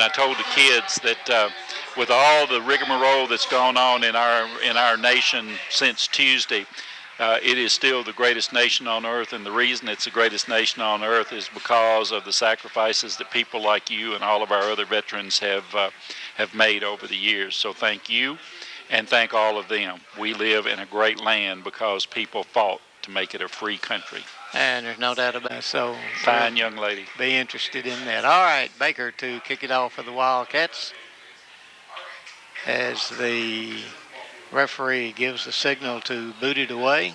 I told the kids that with all the rigmarole that's gone on in our nation since Tuesday, it is still the greatest nation on earth, and the reason it's the greatest nation on earth is because of the sacrifices that people like you and all of our other veterans have made over the years. So thank you, and thank all of them. We live in a great land because people fought to make it a free country. And there's no doubt about it. So fine young lady. Be interested in that. All right, Baker to kick it off for the Wildcats as the referee gives the signal to boot it away.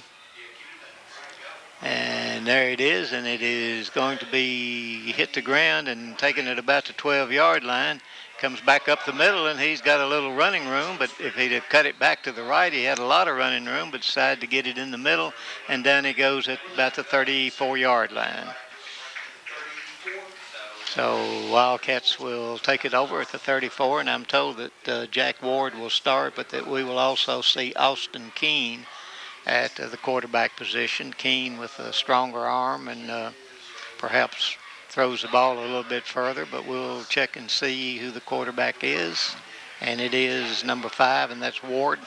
And there it is, and it is going to be hit the ground and taken at about the 12-yard line. Comes back up the middle, and he's got a little running room, but if he'd have cut it back to the right, he had a lot of running room, but decided to get it in the middle, and down he goes at about the 34-yard line. So Wildcats will take it over at the 34, and I'm told that Jack Ward will start, but that we will also see Austin Keene at the quarterback position. Keene with a stronger arm and perhaps throws the ball a little bit further, but we'll check and see who the quarterback is. And it is number 5, and that's Ward.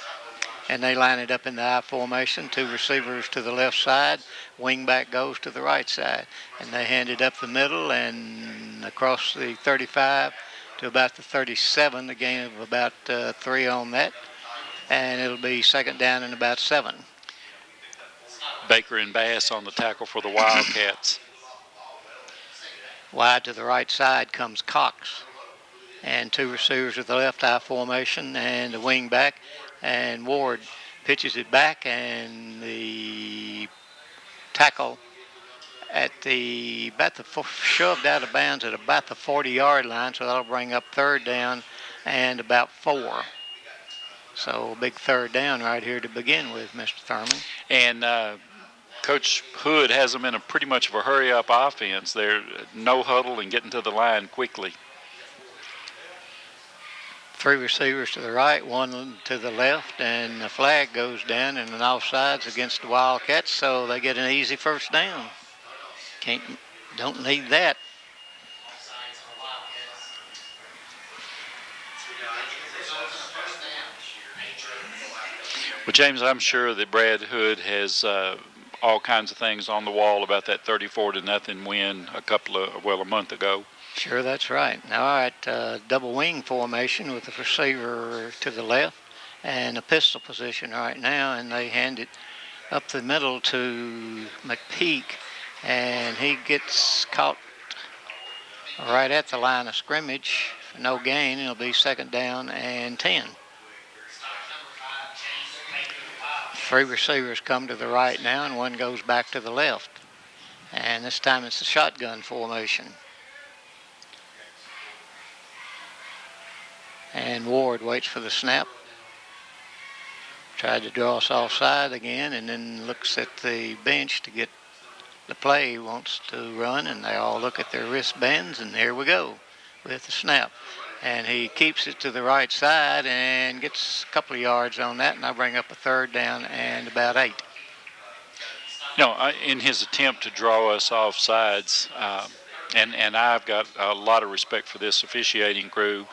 And they line it up in the I formation, 2 receivers to the left side, wingback goes to the right side. And they hand it up the middle and across the 35 to about the 37, a gain of about 3 on that. And it'll be second down and about 7. Baker and Bass on the tackle for the Wildcats. Wide to the right side comes Cox. And 2 receivers to the left I formation and the wing back. And Ward pitches it back, and the tackle at shoved out of bounds at about the 40-yard line, so that'll bring up third down and about 4. So a big third down right here to begin with, Mr. Thurman. And Coach Hood has them in a pretty much of a hurry-up offense. They're no huddle and getting to the line quickly. 3 receivers to the right, 1 to the left, and the flag goes down and an offsides against the Wildcats, so they get an easy first down. Don't need that. Well, James, I'm sure that Brad Hood has all kinds of things on the wall about that 34-0 win a month ago. Sure, that's right. All right, double wing formation with the receiver to the left and a pistol position right now, and they hand it up the middle to McPeak, and he gets caught right at the line of scrimmage for no gain. It'll be second down and 10. 3 receivers come to the right now, and 1 goes back to the left. And this time it's the shotgun formation. And Ward waits for the snap. Tried to draw us offside again, and then looks at the bench to get the play he wants to run, and they all look at their wristbands, and there we go with the snap. And he keeps it to the right side and gets a couple of yards on that, and I bring up a third down and about 8. In his attempt to draw us off sides, and I've got a lot of respect for this officiating crew,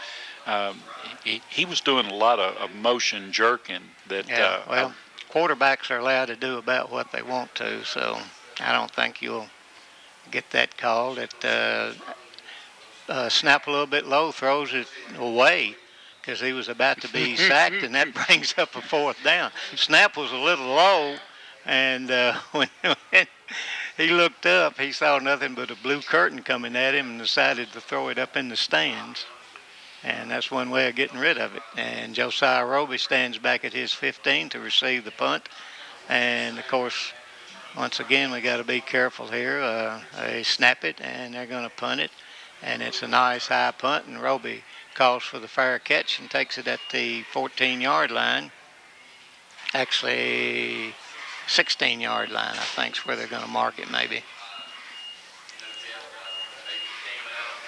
he was doing a lot of motion jerking. Quarterbacks are allowed to do about what they want to, so I don't think you'll get that called. Snap a little bit low, throws it away because he was about to be sacked, and that brings up a fourth down. Snap was a little low, and when he looked up, he saw nothing but a blue curtain coming at him and decided to throw it up in the stands. And that's one way of getting rid of it. And Josiah Roby stands back at his 15 to receive the punt. And, of course, once again, we got to be careful here. They snap it, and they're going to punt it. And it's a nice high punt, and Roby calls for the fair catch and takes it at the 14-yard line. Actually, 16-yard line, I think, is where they're going to mark it maybe.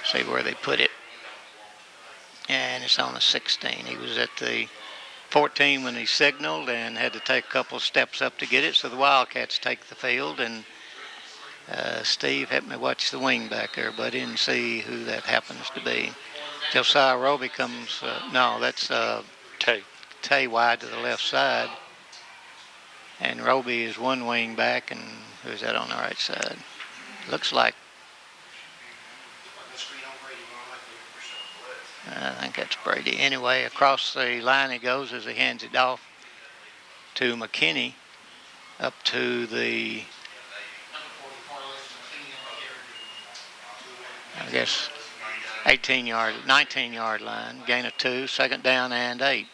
See where they put it. And it's on the 16. He was at the 14 when he signaled and had to take a couple of steps up to get it. So the Wildcats take the field, and Steve, help me watch the wing back there, buddy, and see who that happens to be. Josiah Roby comes, no, that's Tay wide to the left side. And Roby is one wing back, and who's that on the right side? Looks like, I think that's Brady. Anyway, across the line he goes as he hands it off to McKinney up to the, I guess, 19-yard line. Gain of 2, second down and 8.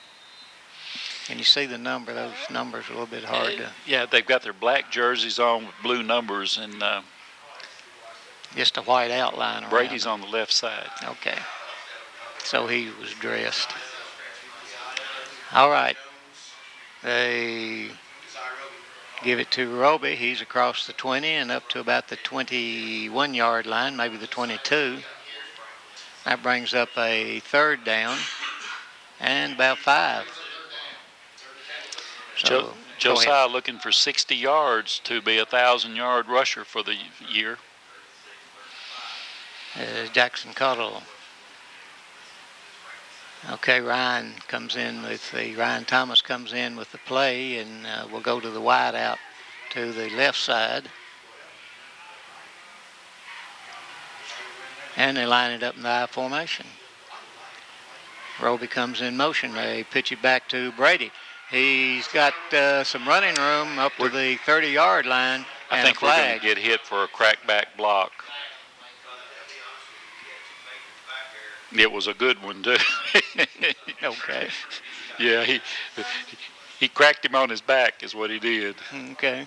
Can you see the number? Those numbers are a little bit hard to. Yeah, they've got their black jerseys on with blue numbers, and just a white outline around. Brady's on the left side. Okay. So he was dressed. All right. They give it to Roby. He's across the 20 and up to about the 21-yard line, maybe the 22. That brings up a third down and about 5. So, Josiah looking for 60 yards to be a 1,000-yard rusher for the year. Jackson Cottle. Okay, Ryan Thomas comes in with the play, and we'll go to the wide out to the left side. And they line it up in the I formation. Roby comes in motion. They pitch it back to Brady. He's got some running room up to the 30-yard line. I think we're going to get hit for a crackback block. It was a good one, too. Okay. Yeah, he cracked him on his back is what he did. Okay.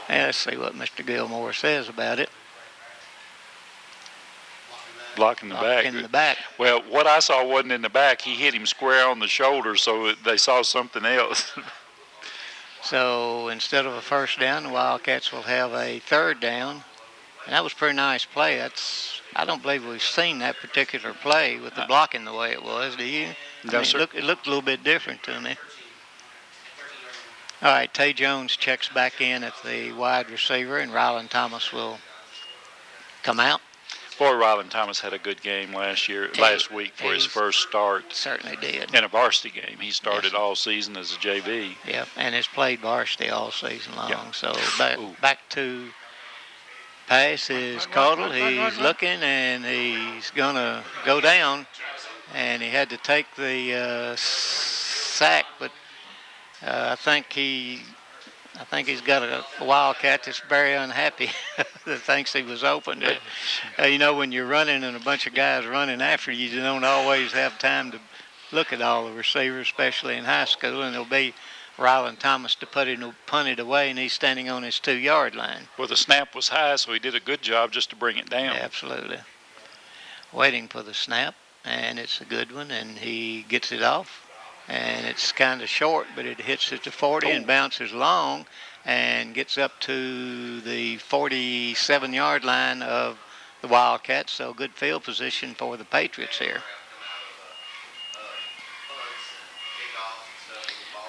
And let's see what Mr. Gilmore says about it. Blocking the back. In the back. Well, what I saw wasn't in the back. He hit him square on the shoulder, so they saw something else. So instead of a first down, the Wildcats will have a third down. And that was a pretty nice play. I don't believe we've seen that particular play with the blocking the way it was, do you? No, sir. It looked a little bit different to me. All right, Tay Jones checks back in at the wide receiver, and Ryland Thomas will come out. Boy, Ryland Thomas had a good game last week for his first start. Certainly did. In a varsity game. He started all season as a JV. Yep, and has played varsity all season long. Yeah. So back to pass is Caudle. He's looking, and he's going to go down. And he had to take the sack, but I think he's got a Wildcat that's very unhappy that thinks he was open. But, when you're running and a bunch of guys running after you, you don't always have time to look at all the receivers, especially in high school, and it'll be Ryland Thomas to punt it away, and he's standing on his 2-yard line. Well, the snap was high, so he did a good job just to bring it down. Absolutely. Waiting for the snap, and it's a good one, and he gets it off. And it's kind of short, but it hits at the 40 and bounces long and gets up to the 47-yard line of the Wildcats. So good field position for the Patriots here.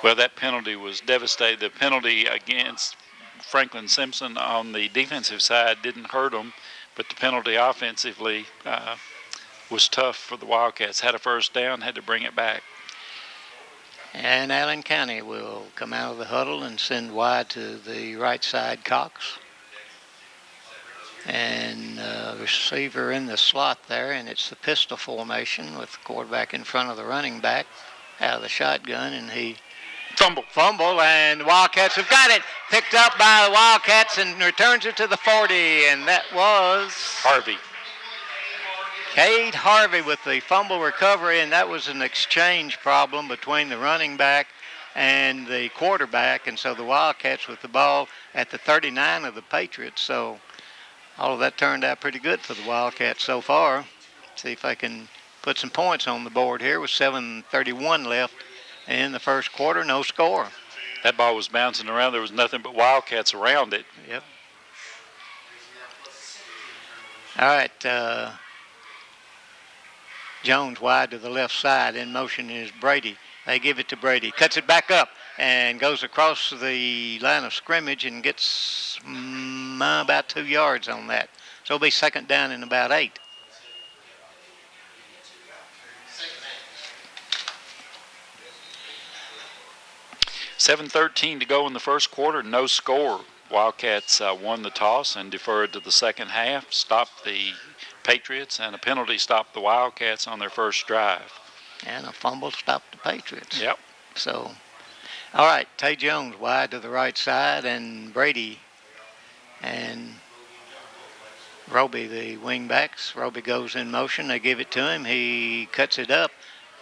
Well, that penalty was devastating. The penalty against Franklin Simpson on the defensive side didn't hurt them, but the penalty offensively was tough for the Wildcats. Had a first down, had to bring it back. And Allen County will come out of the huddle and send wide to the right side, Cox. And receiver in the slot there, and it's the pistol formation with the quarterback in front of the running back out of the shotgun, and he fumble, and the Wildcats have got it. Picked up by the Wildcats and returns it to the 40, and that was Harvey. Cade Harvey with the fumble recovery, and that was an exchange problem between the running back and the quarterback, and so the Wildcats with the ball at the 39 of the Patriots. So all of that turned out pretty good for the Wildcats so far. See if I can put some points on the board here with 7:31 left in the first quarter, no score. That ball was bouncing around. There was nothing but Wildcats around it. Yep. All right, Jones wide to the left side. In motion is Brady. They give it to Brady. Cuts it back up and goes across the line of scrimmage and gets about 2 yards on that. So it'll be second down and about 8. 7:13 to go in the first quarter, no score. Wildcats won the toss and deferred to the second half, stopped the Patriots, and a penalty stopped the Wildcats on their first drive. And a fumble stopped the Patriots. Yep. So, all right, Tay Jones wide to the right side, and Brady and Roby, the wingbacks. Roby goes in motion. They give it to him. He cuts it up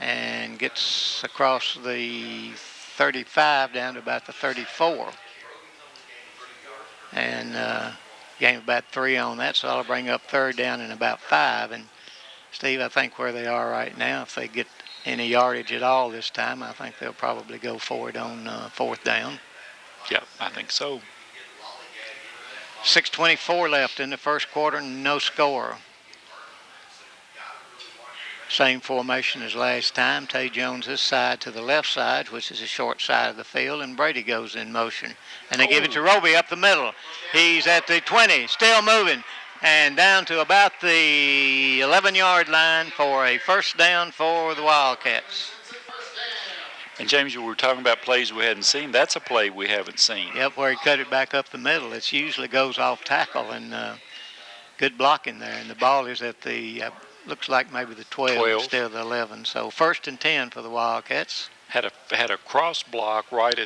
and gets across the 35 down to about the 34. And gain about 3 on that, so I'll bring up third down and about 5. And Steve, I think where they are right now, if they get any yardage at all this time, I think they'll probably go for it on fourth down. Yep, I think so. 6:24 left in the first quarter, no score. Same formation as last time. Tay Jones this side to the left side, which is the short side of the field, and Brady goes in motion. And they give it to Roby up the middle. He's at the 20, still moving, and down to about the 11-yard line for a first down for the Wildcats. And James, you were talking about plays we hadn't seen. That's a play we haven't seen. Yep, where he cut it back up the middle. It usually goes off tackle, and good blocking there. And the ball is at the, looks like maybe the 12 instead of the 11. So first and 10 for the Wildcats. Had a cross block right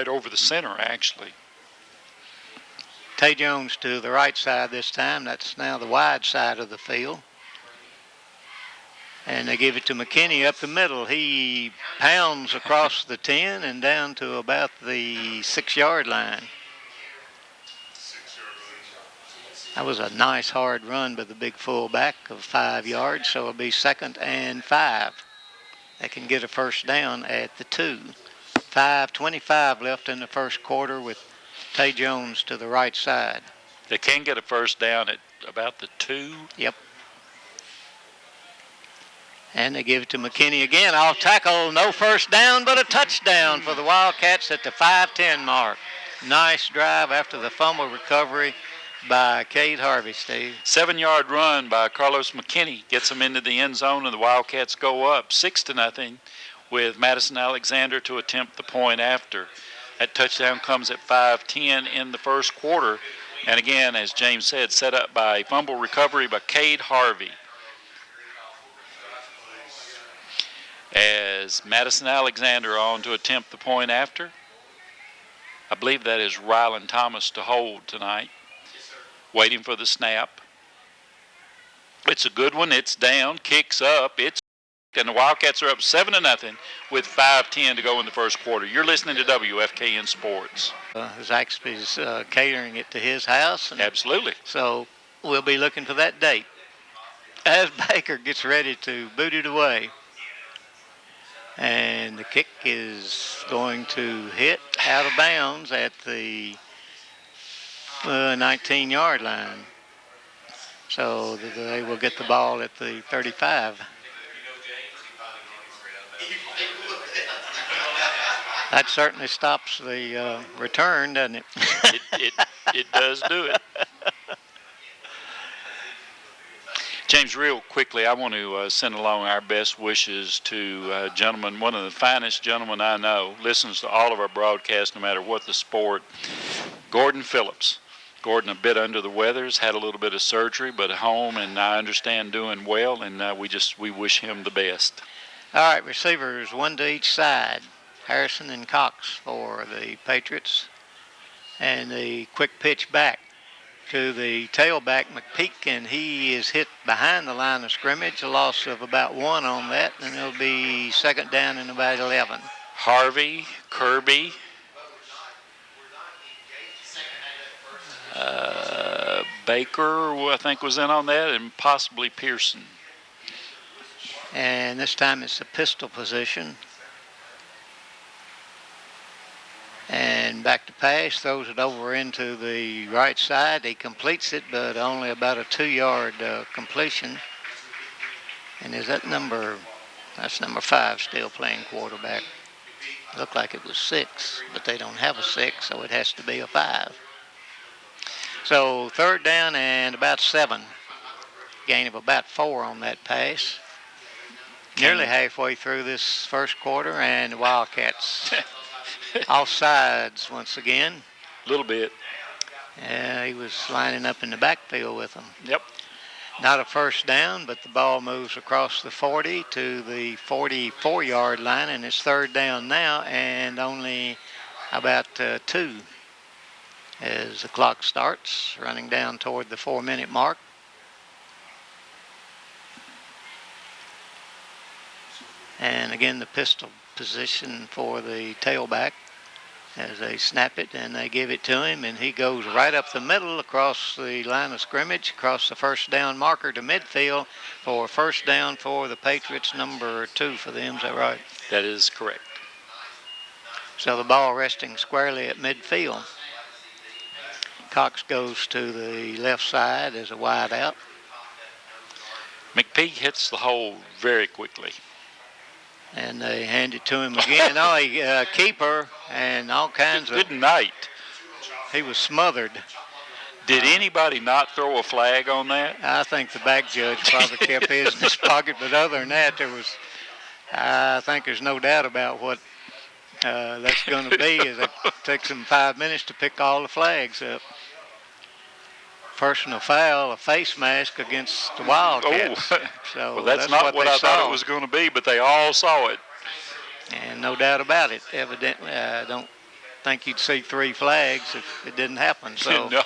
over the center, actually. Tay Jones to the right side this time. That's now the wide side of the field. And they give it to McKinney up the middle. He pounds across the 10 and down to about the 6-yard line. That was a nice hard run by the big fullback of 5 yards, so it'll be 2nd and 5. They can get a first down at the 2. 5:25 left in the first quarter with Tay Jones to the right side. They can get a first down at about the 2. Yep. And they give it to McKinney again. Off tackle, no first down, but a touchdown for the Wildcats at the 5:10 mark. Nice drive after the fumble recovery by Cade Harvey, Steve. 7-yard run by Carlos McKinney gets them into the end zone, and the Wildcats go up 6-0 with Madison Alexander to attempt the point after. That touchdown comes at 5:10 in the first quarter. And again, as James said, set up by fumble recovery by Cade Harvey. As Madison Alexander on to attempt the point after. I believe that is Rylan Thomas to hold tonight. Waiting for the snap. It's a good one. It's down, kicks up. And the Wildcats are up 7-0 with 5:10 to go in the first quarter. You're listening to WFKN Sports. Zaxby's catering it to his house. Absolutely. So we'll be looking for that date. As Baker gets ready to boot it away. And the kick is going to hit out of bounds at the 19-yard line. So they will get the ball at the 35. That certainly stops the return, doesn't it? It does do it. James, real quickly, I want to send along our best wishes to a gentleman, one of the finest gentlemen I know, listens to all of our broadcasts no matter what the sport, Gordon Phillips. Gordon a bit under the weather, has had a little bit of surgery, but at home, and I understand doing well, and we wish him the best. All right, receivers, one to each side. Harrison and Cox for the Patriots. And the quick pitch back to the tailback, McPeak, and he is hit behind the line of scrimmage, a loss of about 1 on that, and it'll be 2nd down and about 11. Harvey, Kirby, Baker, I think, was in on that, and possibly Pearson. And this time it's the pistol position. And back to pass, throws it over into the right side. He completes it, but only about a 2-yard completion. And is that that's number 5 still playing quarterback. Looked like it was 6, but they don't have a 6, so it has to be a 5. So 3rd down and about 7. Gain of about 4 on that pass. nearly halfway through this first quarter, and the Wildcats offsides once again. A little bit. He was lining up in the backfield with them. Yep. Not a first down, but the ball moves across the 40 to the 44-yard line, and it's third down now, and only about 2 as the clock starts, running down toward the 4-minute mark. And again, the pistol position for the tailback as they snap it and they give it to him, and he goes right up the middle across the line of scrimmage, across the first down marker to midfield for first down for the Patriots, number 2 for them. Is that right? That is correct. So the ball resting squarely at midfield. Cox goes to the left side as a wide out. McPeak hits the hole very quickly. And they hand it to him again. Keeper and all kinds of... Good night. He was smothered. Did anybody not throw a flag on that? I think the back judge probably kept his in his pocket, but other than that, I think there's no doubt about what that's going to be. Is it takes them 5 minutes to pick all the flags up. Personal foul, a face mask against the Wildcats. Oh, so well, that's not what I thought it was going to be, but they all saw it. And no doubt about it. Evidently, I don't think you'd see 3 flags if it didn't happen. So no.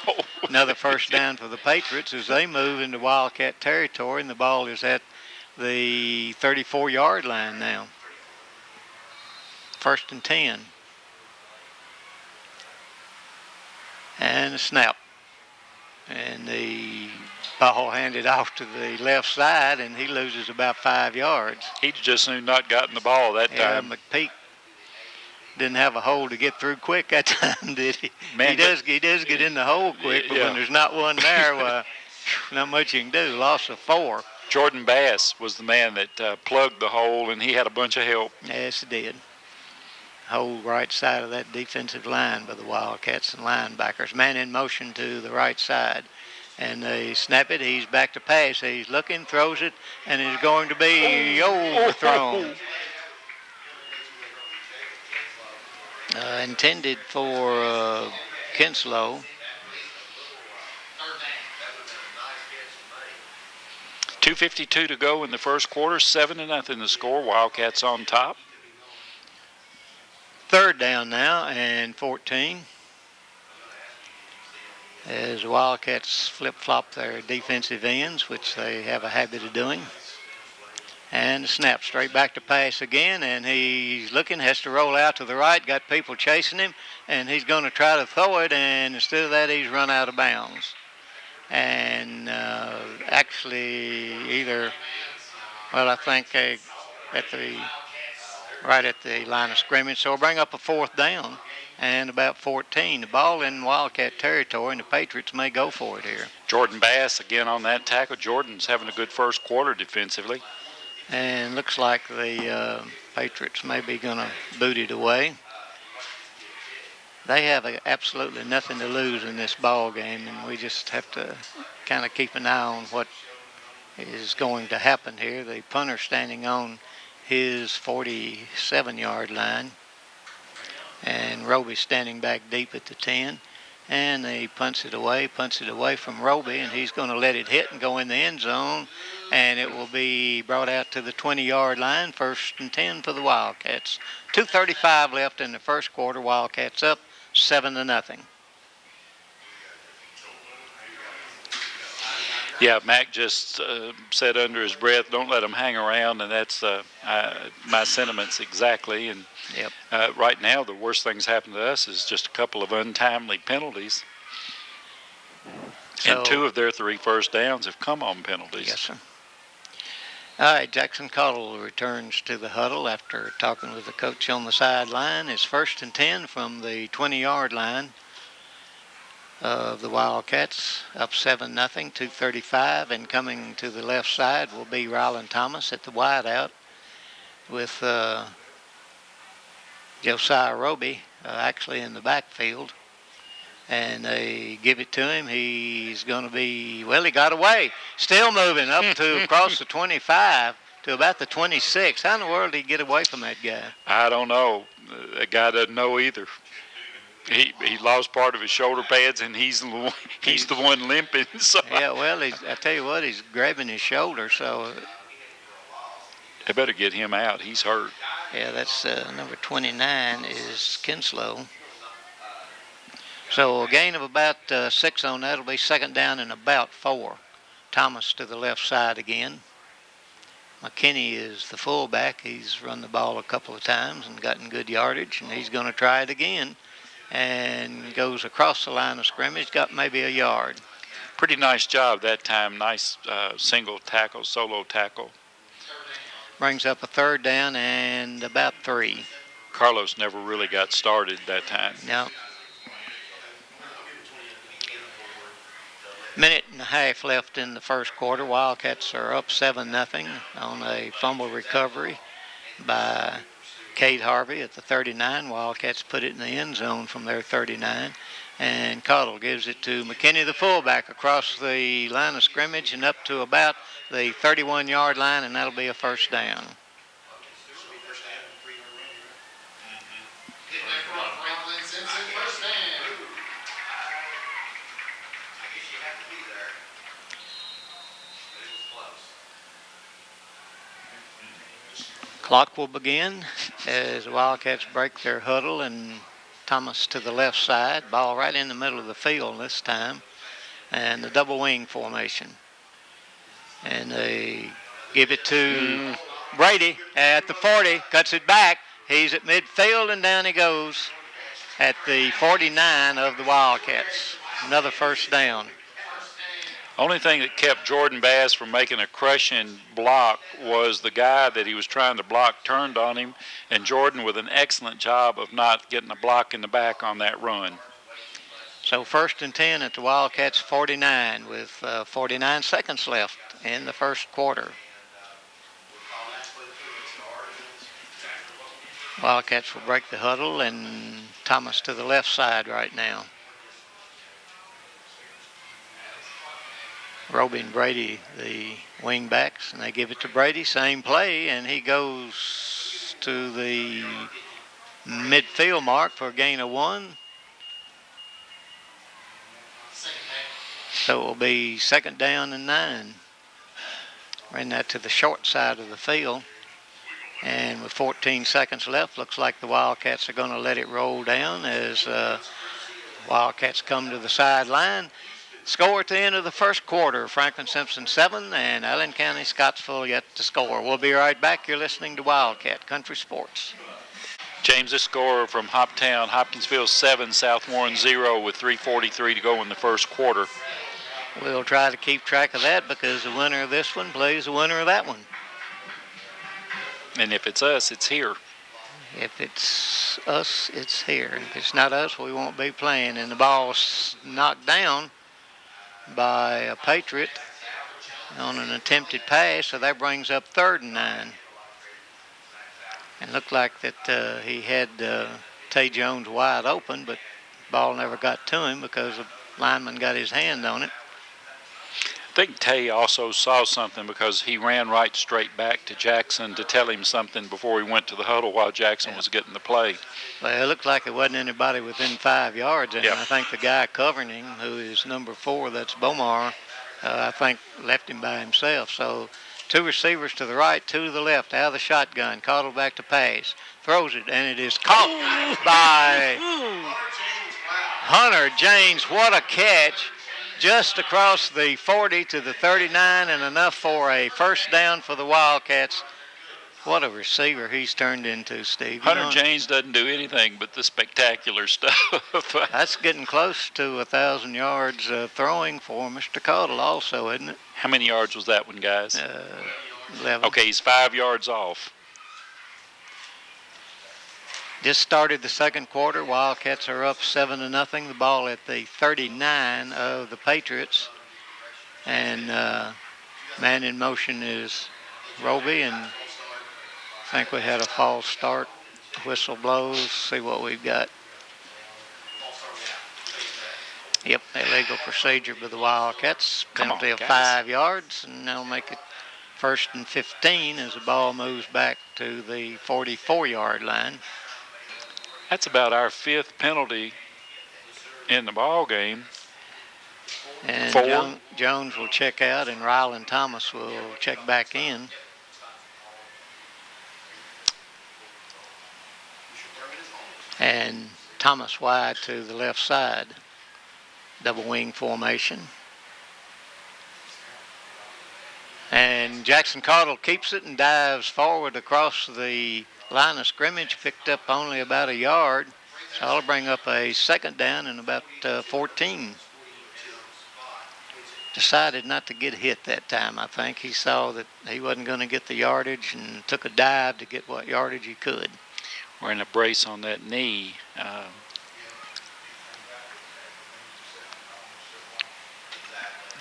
Another first down for the Patriots as they move into Wildcat territory, and the ball is at the 34-yard line now. First and 10. And a snap. And the ball handed off to the left side, and he loses about 5 yards. He'd just soon not gotten the ball that time. McPeak didn't have a hole to get through quick that time, did he? Man, he does get in the hole quick, but when there's not one there, well, not much you can do. Loss of 4. Jordan Bass was the man that plugged the hole, and he had a bunch of help. Yes, he did. Whole right side of that defensive line by the Wildcats and linebackers. Man in motion to the right side. And they snap it. He's back to pass. He's looking, throws it, and is going to be overthrown. Intended for Kinslow. 2:52 to go in the first quarter. 7-0 the score. Wildcats on top. Third down now and 14. As the Wildcats flip-flop their defensive ends, which they have a habit of doing. And a snap straight back to pass again, and he's looking, has to roll out to the right, got people chasing him, and he's going to try to throw it, and instead of that, he's run out of bounds. And actually I think right at the line of scrimmage, so we'll bring up a fourth down and about 14. The ball in Wildcat territory, and the Patriots may go for it here. Jordan Bass again on that tackle. Jordan's having a good first quarter defensively. And looks like the Patriots may be going to boot it away. They have absolutely nothing to lose in this ball game, and we just have to kind of keep an eye on what is going to happen here. The punter standing on his 47-yard line, and Roby standing back deep at the 10, and he punts it away from Roby, and he's going to let it hit and go in the end zone, and it will be brought out to the 20-yard line. First and 10 for the Wildcats. 2:35 left in the first quarter. Wildcats up 7-0. Yeah, Mac just said under his breath, "Don't let them hang around," and that's my sentiments exactly. And right now, the worst things happen to us is just a couple of untimely penalties, and 2 of their 3 first downs have come on penalties. Yes, sir. All right, Jackson Cottle returns to the huddle after talking with the coach on the sideline. It's first and 10 from the 20-yard line of the Wildcats, up 7-0, 2:35, and coming to the left side will be Ryland Thomas at the wideout with Josiah Roby actually in the backfield. And they give it to him. He's going to be, he got away. Still moving up to across the 25. to about the 26. How in the world did he get away from that guy? I don't know. That guy doesn't know either. He lost part of his shoulder pads, and he's the one limping. So Yeah, well, I tell you what, he's grabbing his shoulder, so they better get him out. He's hurt. yeah, that's number 29 is Kinslow. So a gain of about 6 on that will be second down and about 4. Thomas to the left side again. McKinney is the fullback. He's run the ball a couple of times and gotten good yardage, and he's going to try it again. And goes across the line of scrimmage, got maybe a yard. Pretty nice job that time. Nice single tackle, solo tackle. Brings up a third down and about 3. Carlos never really got started that time. No. Minute and a half left in the first quarter. Wildcats are up 7-0 on a fumble recovery by Cade Harvey at the 39. Wildcats put it in the end zone from their 39. And Cottle gives it to McKinney, the fullback, across the line of scrimmage and up to about the 31-yard line, and that'll be a first down. Clock will begin as the Wildcats break their huddle, and Thomas to the left side. Ball right in the middle of the field this time. And the double wing formation. And they give it to Brady at the 40. Cuts it back. He's at midfield, and down he goes at the 49 of the Wildcats. Another first down. Only thing that kept Jordan Bass from making a crushing block was the guy that he was trying to block turned on him, and Jordan with an excellent job of not getting a block in the back on that run. So first and 10 at the Wildcats 49 with 49 seconds left in the first quarter. Wildcats will break the huddle, and Thomas to the left side right now. Roby and Brady, the wing backs, and they give it to Brady. Same play, and he goes to the midfield mark for a gain of 1. So it will be second down and 9. Ran that to the short side of the field. And with 14 seconds left, looks like the Wildcats are going to let it roll down as Wildcats come to the sideline. Score at the end of the first quarter, Franklin Simpson 7 and Allen County Scottsville yet to score. We'll be right back. You're listening to Wildcat Country Sports. James, this score from Hopkinsville 7, South Warren 0 with 3:43 to go in the first quarter. We'll try to keep track of that because the winner of this one plays the winner of that one. And if it's us, it's here. If it's us, it's here. If it's not us, we won't be playing. And the ball's knocked down by a Patriot on an attempted pass, so that brings up third and 9. And looked like that he had Tay Jones wide open, but the ball never got to him because the lineman got his hand on it. I think Tay also saw something because he ran right straight back to Jackson to tell him something before he went to the huddle while Jackson was getting the play. Well, it looked like there wasn't anybody within 5 yards, and I think the guy covering him, who is number 4, that's Bomar, I think left him by himself. So 2 receivers to the right, 2 to the left, out of the shotgun. Cottle back to pass. Throws it, and it is caught by Hunter James. What a catch. Just across the 40 to the 39, and enough for a first down for the Wildcats. What a receiver he's turned into, Steve. Hunter James doesn't do anything but the spectacular stuff. That's getting close to 1,000 yards throwing for Mr. Cottle also, isn't it? How many yards was that one, guys? 11. Okay, he's 5 yards off. Just started the second quarter. Wildcats are up 7-0. The ball at the 39 of the Patriots. And man in motion is Roby, and I think we had a false start. Whistle blows. See what we've got. Yep, illegal procedure by the Wildcats. Penalty of 5 yards, and they'll make it 1st and 15 as the ball moves back to the 44-yard line. That's about our 5th penalty in the ball game. And 4. Jones will check out, and Ryland Thomas will check back in. And Thomas wide to the left side. Double wing formation. And Jackson Caudill keeps it and dives forward across the line of scrimmage, picked up only about a yard. So I'll bring up a 2nd down and about 14. Decided not to get hit that time, I think. He saw that he wasn't going to get the yardage and took a dive to get what yardage he could. Wearing a brace on that knee.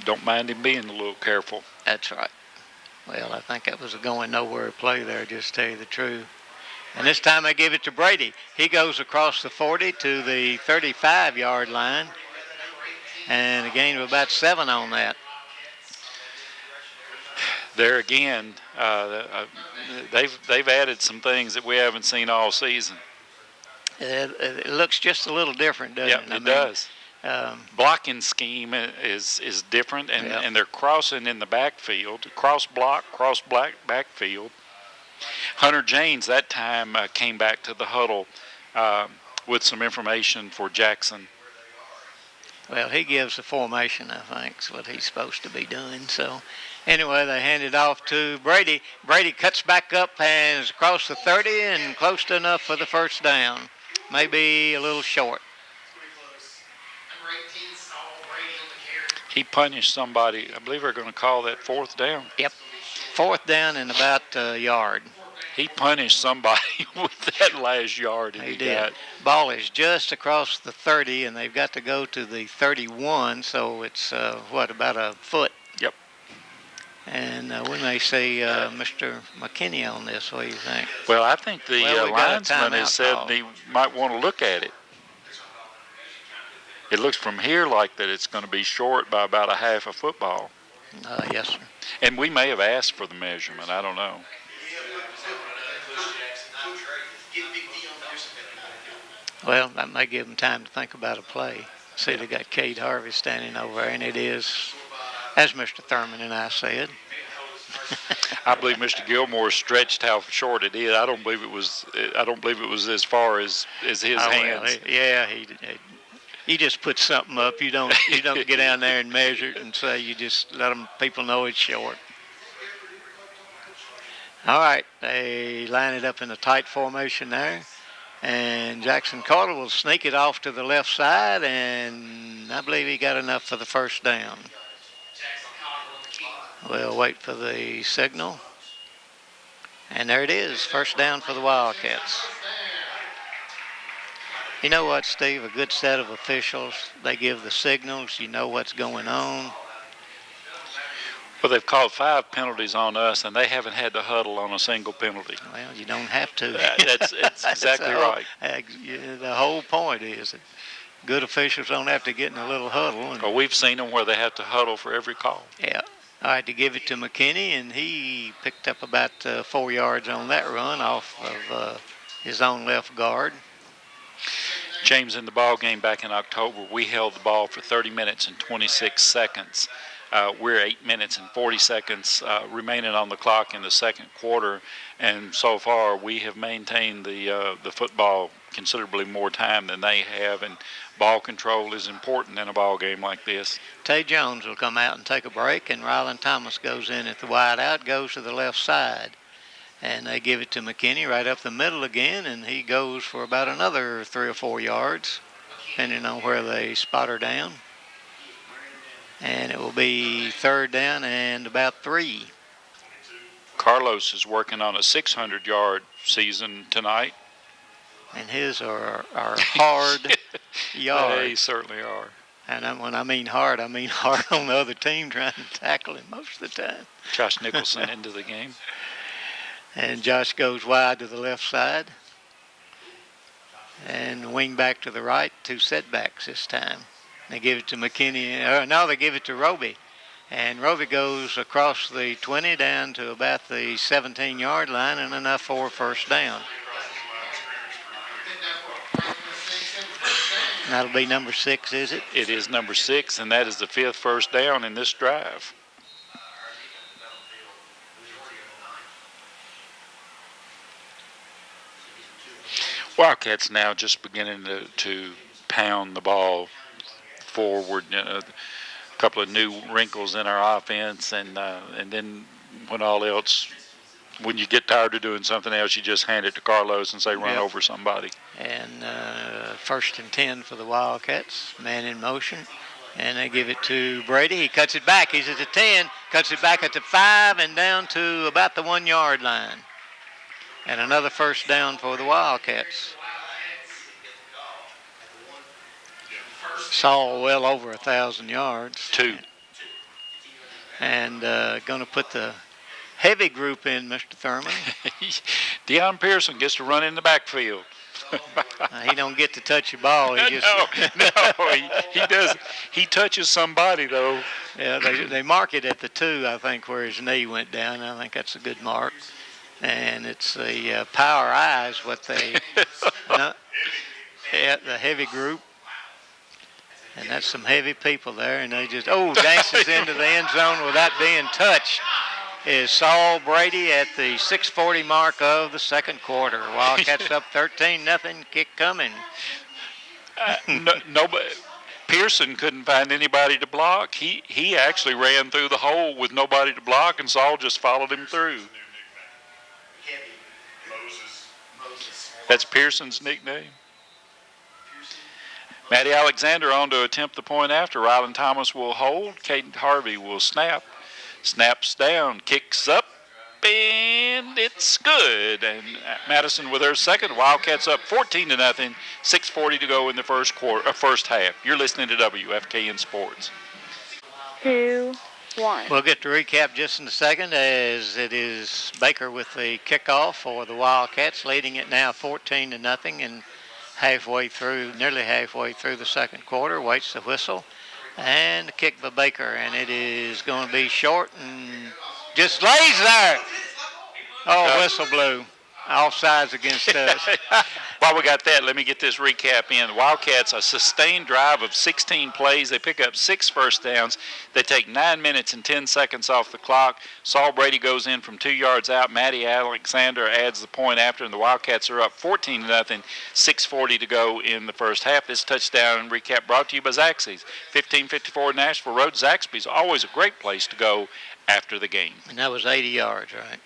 Don't mind him being a little careful. That's right. Well, I think that was a going nowhere play there, just to tell you the truth. And this time I give it to Brady. He goes across the 40 to the 35-yard line. And a gain of about 7 on that. There again, they've added some things that we haven't seen all season. It looks just a little different, doesn't it? It does. Blocking scheme is different, and they're crossing in the backfield, cross backfield. Hunter James that time came back to the huddle with some information for Jackson. Well, he gives the formation, I think, is what he's supposed to be doing. So, anyway, they hand it off to Brady. Brady cuts back up and is across the 30 and close to enough for the 1st down. Maybe a little short. He punished somebody. I believe they're going to call that 4th down. Yep. 4th down and about a yard. He punished somebody with that last yard that he did. got. Ball is just across the 30, and they've got to go to the 31, so it's, about a foot? Yep. And we may see Mr. McKinney on this. What do you think? Well, I think the linesman has said he might want to look at it. It looks from here like that it's going to be short by about a half a football. Yes, sir. And we may have asked for the measurement. I don't know. Well, that may give them time to think about a play. See, they got Cade Harvey standing over there, and it is, as Mr. Thurman and I said. I believe Mr. Gilmore stretched how short it is. I don't believe it was as far as his hands. Well, he just puts something up. You don't get down there and measure it and say. You just let people know it's short. All right, they line it up in a tight formation there. And Jackson Caudill will sneak it off to the left side, and I believe he got enough for the 1st down. We'll wait for the signal. And there it is, 1st down for the Wildcats. You know what, Steve? A good set of officials. They give the signals. You know what's going on. Well, they've called 5 penalties on us, and they haven't had to huddle on a single penalty. Well, you don't have to. That's exactly right. The whole point is that good officials don't have to get in a little huddle. Well, we've seen them where they have to huddle for every call. Yeah. All right, to give it to McKinney, and he picked up about 4 yards on that run off of his own left guard. James, in the ball game back in October, we held the ball for 30 minutes and 26 seconds. We're 8 minutes and 40 seconds remaining on the clock in the 2nd quarter, and so far we have maintained the football considerably more time than they have, and ball control is important in a ball game like this. Tay Jones will come out and take a break, and Ryland Thomas goes in at the wide out, goes to the left side. And they give it to McKinney right up the middle again, and he goes for about another 3 or 4 yards, depending on where they spot her down. And it will be 3rd down and about 3. Carlos is working on a 600-yard season tonight. And his are hard yards. They certainly are. And when I mean hard on the other team trying to tackle him most of the time. Josh Nicholson into the game. And Josh goes wide to the left side. And wing back to the right, 2 setbacks this time. They give it to McKinney. No, they give it to Roby. And Roby goes across the 20 down to about the 17-yard line, and enough for a first down. That'll be number 6, is it? It is number 6, and that is the 5th first down in this drive. Wildcats now just beginning to pound the ball forward. A couple of new wrinkles in our offense, and then when you get tired of doing something else, you just hand it to Carlos and say, run over somebody. And first and 10 for the Wildcats, man in motion. And they give it to Brady. He cuts it back. He's at the 10, cuts it back at the 5, and down to about the 1-yard line. And another first down for the Wildcats. Saul well over 1,000 yards. 2. And going to put the heavy group in, Mr. Thurman. Deion Pearson gets to run in the backfield. He don't get to touch the ball. He just he does. He touches somebody though. Yeah, they mark it at the 2, I think, where his knee went down. I think that's a good mark. And it's the power eyes, what they, the heavy group. And that's some heavy people there, and they just, dances into the end zone without being touched. Is Saul Brady at the 6:40 mark of the second quarter. Wildcats up 13-0, kick coming. Nobody. Pearson couldn't find anybody to block. He actually ran through the hole with nobody to block, and Saul just followed him through. That's Pearson's nickname. Matty Alexander on to attempt the point after. Rylan Thomas will hold. Caden Harvey will snap. Snaps down, kicks up, and it's good. And Madison with her second. Wildcats up 14-0. 6:40 to go in the first half. You're listening to WFKN Sports. 2, 1. We'll get to recap just in a second, as it is Baker with the kickoff for the Wildcats, leading it now 14-0, and nearly halfway through the second quarter. Waits the whistle. And the kick by Baker, and it is going to be short and just lays there. Whistle blew. Offsides against us. While we got that, let me get this recap in. The Wildcats, a sustained drive of 16 plays. They pick up 6 first downs. They take 9 minutes and 10 seconds off the clock. Saul Brady goes in from 2 yards out. Matty Alexander adds the point after, and the Wildcats are up 14-0. 6:40 to go in the first half. This touchdown recap brought to you by Zaxby's. 1554 Nashville Road. Zaxby's always a great place to go after the game. And that was 80 yards, right?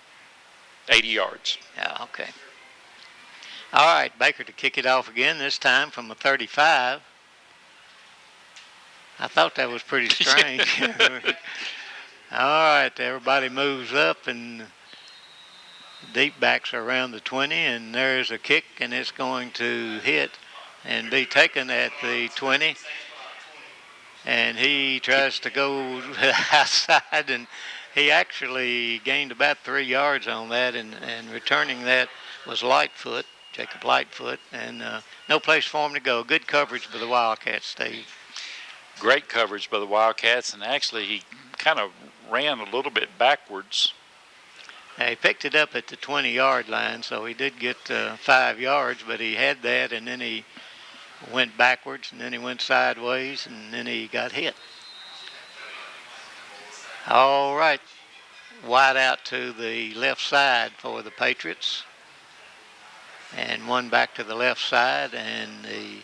80 yards. Yeah, okay. All right, Baker to kick it off again, this time from the 35. I thought that was pretty strange. All right, everybody moves up, and deep backs are around the 20, and there's a kick, and it's going to hit and be taken at the 20. And he tries to go outside, and he actually gained about 3 yards on that, and returning that was Lightfoot, Jacob Lightfoot, and no place for him to go. Good coverage by the Wildcats, Steve. Great coverage by the Wildcats, and actually he kind of ran a little bit backwards. Now, he picked it up at the 20-yard line, so he did get 5 yards, but he had that, and then he went backwards, and then he went sideways, and then he got hit. All right, wide out to the left side for the Patriots. And one back to the left side, and the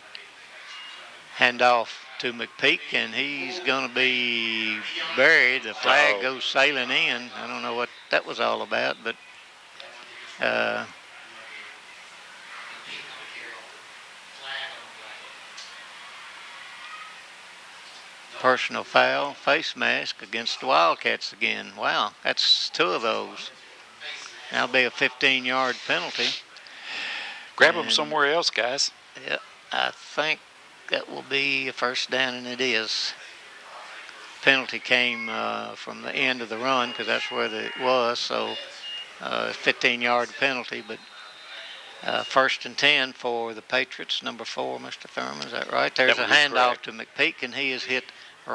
handoff to McPeak, and he's going to be buried. The flag goes sailing in. I don't know what that was all about, but personal foul, face mask against the Wildcats again. Wow, that's 2 of those. That'll be a 15-yard penalty. Grab them somewhere else, guys. Yeah, I think that will be a first down, and it is. Penalty came from the end of the run, because that's where it was, so 15-yard penalty, but first and 10 for the Patriots, number 4, Mr. Thurman, is that right? There's a handoff to McPeak, and he is hit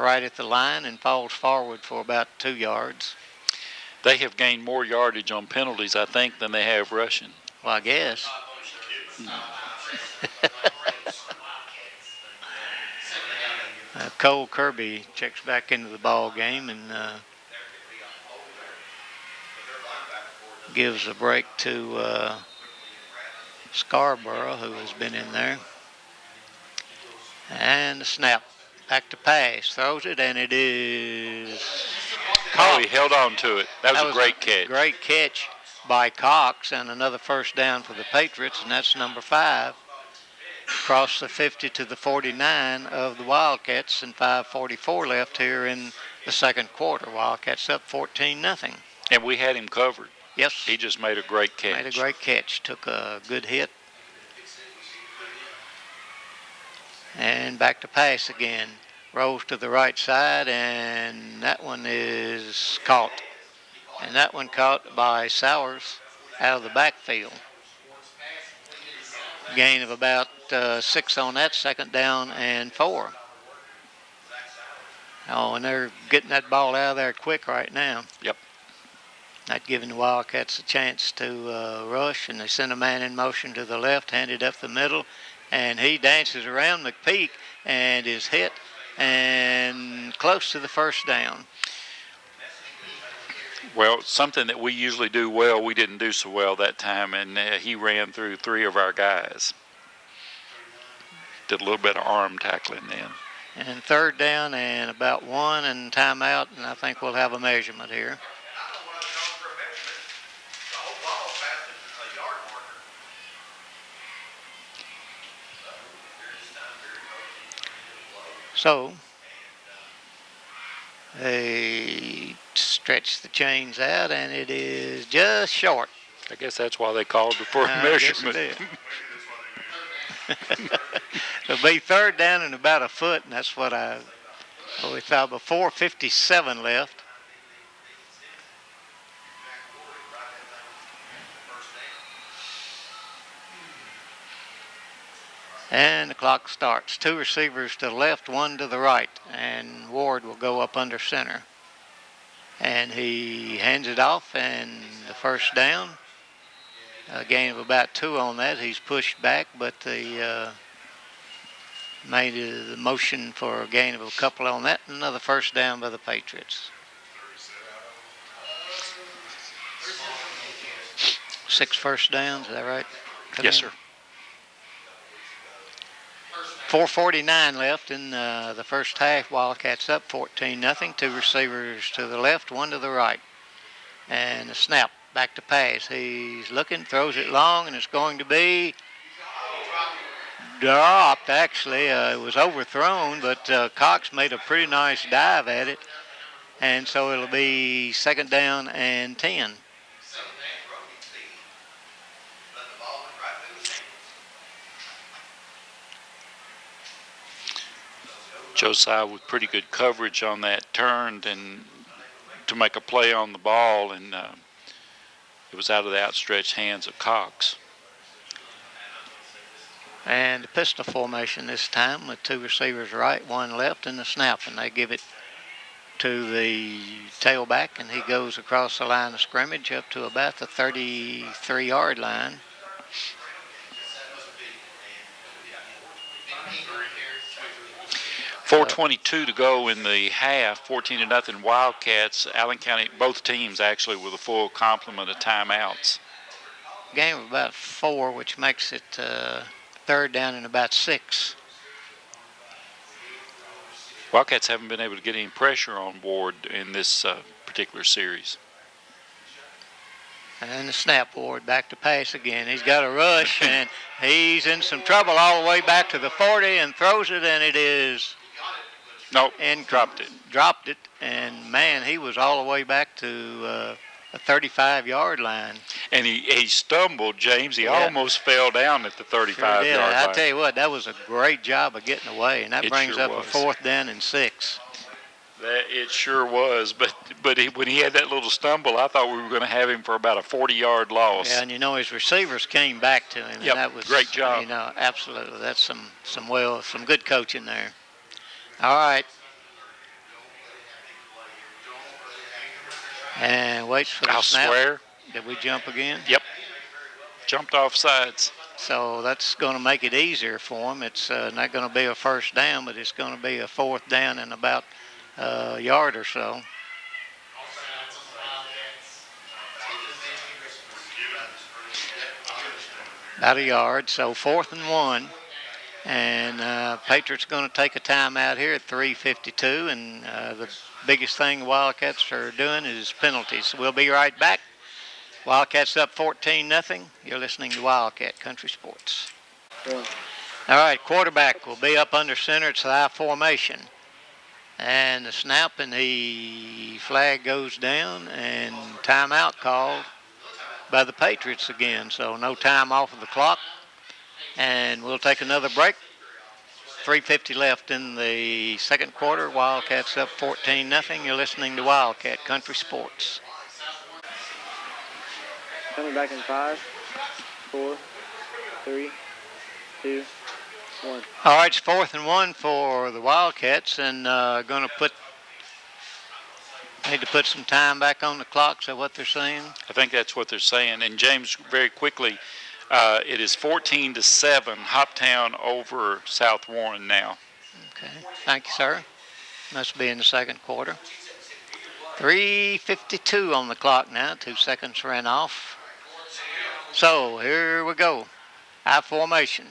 right at the line and falls forward for about 2 yards. They have gained more yardage on penalties, I think, than they have rushing. Well, I guess. Cole Kirby checks back into the ball game and gives a break to Scarborough, who has been in there. And the snap. Back to pass. Throws it, and it is Oh, he held on to it. That was a great catch. Great catch by Cox, and another first down for the Patriots, and that's number 5. Across the 50 to the 49 of the Wildcats, and 5:44 left here in the second quarter. Wildcats up 14-0. And we had him covered. Yes. He just made a great catch. Made a great catch. Took a good hit. And back to pass again. Rolls to the right side, and that one is caught. And that one caught by Sowers out of the backfield. Gain of about 6 on that, second down and 4. Oh, and they're getting that ball out of there quick right now. Yep. Not giving the Wildcats a chance to rush, and they send a man in motion to the left, handed up the middle, and he dances around McPeak and is hit and close to the first down. Well, something that we usually do well, we didn't do so well that time, and he ran through 3 of our guys. Did a little bit of arm tackling then. And third down and about 1 and timeout, and I think we'll have a measurement here. So they stretch the chains out, and it is just short. I guess that's why they called before measurement. It'll be third down and about a foot, and that's what we thought before. 57 left. And the clock starts. 2 receivers to the left, 1 to the right, and Ward will go up under center. And he hands it off, and the first down. A gain of about 2 on that. He's pushed back, but they made the motion for a gain of a couple on that, and another first down by the Patriots. 6 first downs, is that right? Yes, sir. 4:49 left in the first half. Wildcats up 14-0. 2 receivers to the left, 1 to the right. And a snap, back to pass. He's looking, throws it long, and it's going to be dropped, actually. It was overthrown, but Cox made a pretty nice dive at it. And so it'll be second down and 10. Josiah with pretty good coverage on that, turned and to make a play on the ball, and it was out of the outstretched hands of Cox. And the pistol formation this time with 2 receivers right, 1 left, and the snap, and they give it to the tailback, and he goes across the line of scrimmage up to about the 33-yard line. .422 to go in the half, 14-0 Wildcats. Allen County, both teams actually with a full complement of timeouts. Game of about 4, which makes it third down and about 6. Wildcats haven't been able to get any pressure on Ward in this particular series. And the snap, Ward back to pass again. He's got a rush, and he's in some trouble all the way back to the 40 and throws it, and it is... Nope, dropped it. Dropped it, and, man, he was all the way back to a 35-yard line. And he stumbled, James. He almost fell down at the 35-yard line. I tell you what, that was a great job of getting away, and that brings sure up was. a fourth down and 6. It sure was, but when he had that little stumble, I thought we were going to have him for about a 40-yard loss. Yeah, and you know his receivers came back to him, Yep, and that was great job. You know, absolutely, that's some good coaching there. All right, And waits for the I'll snap. swear. Did we jump again? Yep. Jumped off sides. So that's going to make it easier for him. It's not going to be a first down, but it's going to be a fourth down and about a yard or so. About a yard, so 4th and 1. And Patriots going to take a timeout here at 3:52, and the biggest thing the Wildcats are doing is penalties. So we'll be right back. Wildcats up 14-0. You're listening to Wildcat Country Sports. Yeah. All right, quarterback will be up under center. It's the I formation. And the snap and the flag goes down, and timeout called by the Patriots again. So no time off of the clock. And we'll take another break. 3:50 left in the second quarter. Wildcats up 14-0. You're listening to Wildcat Country Sports. Coming back in 5, 4, 3, 2, 1. All right, it's 4th and 1 for the Wildcats, and going to need to put some time back on the clock. Is that what they're saying? I think that's what they're saying. And James, very quickly, it is 14-7, Hoptown over South Warren now. Okay, thank you, sir. Must be in the second quarter. 3:52 on the clock now. 2 seconds ran off. So here we go. I formation.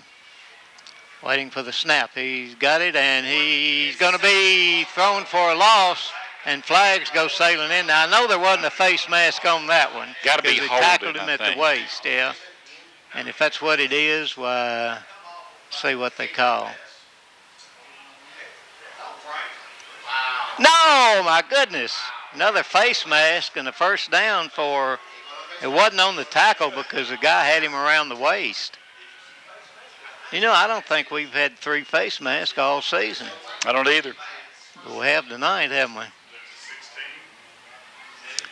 Waiting for the snap. He's got it, and he's going to be thrown for a loss, and flags go sailing in. Now, I know there wasn't a face mask on that one. Got to be because holding, he tackled him I at think. the waist, yeah. And if that's what it is, why, see what they call. No, my goodness. Another face mask and a first down for, it wasn't on the tackle because the guy had him around the waist. You know, I don't think we've had 3 face masks all season. I don't either. But we have tonight, haven't we?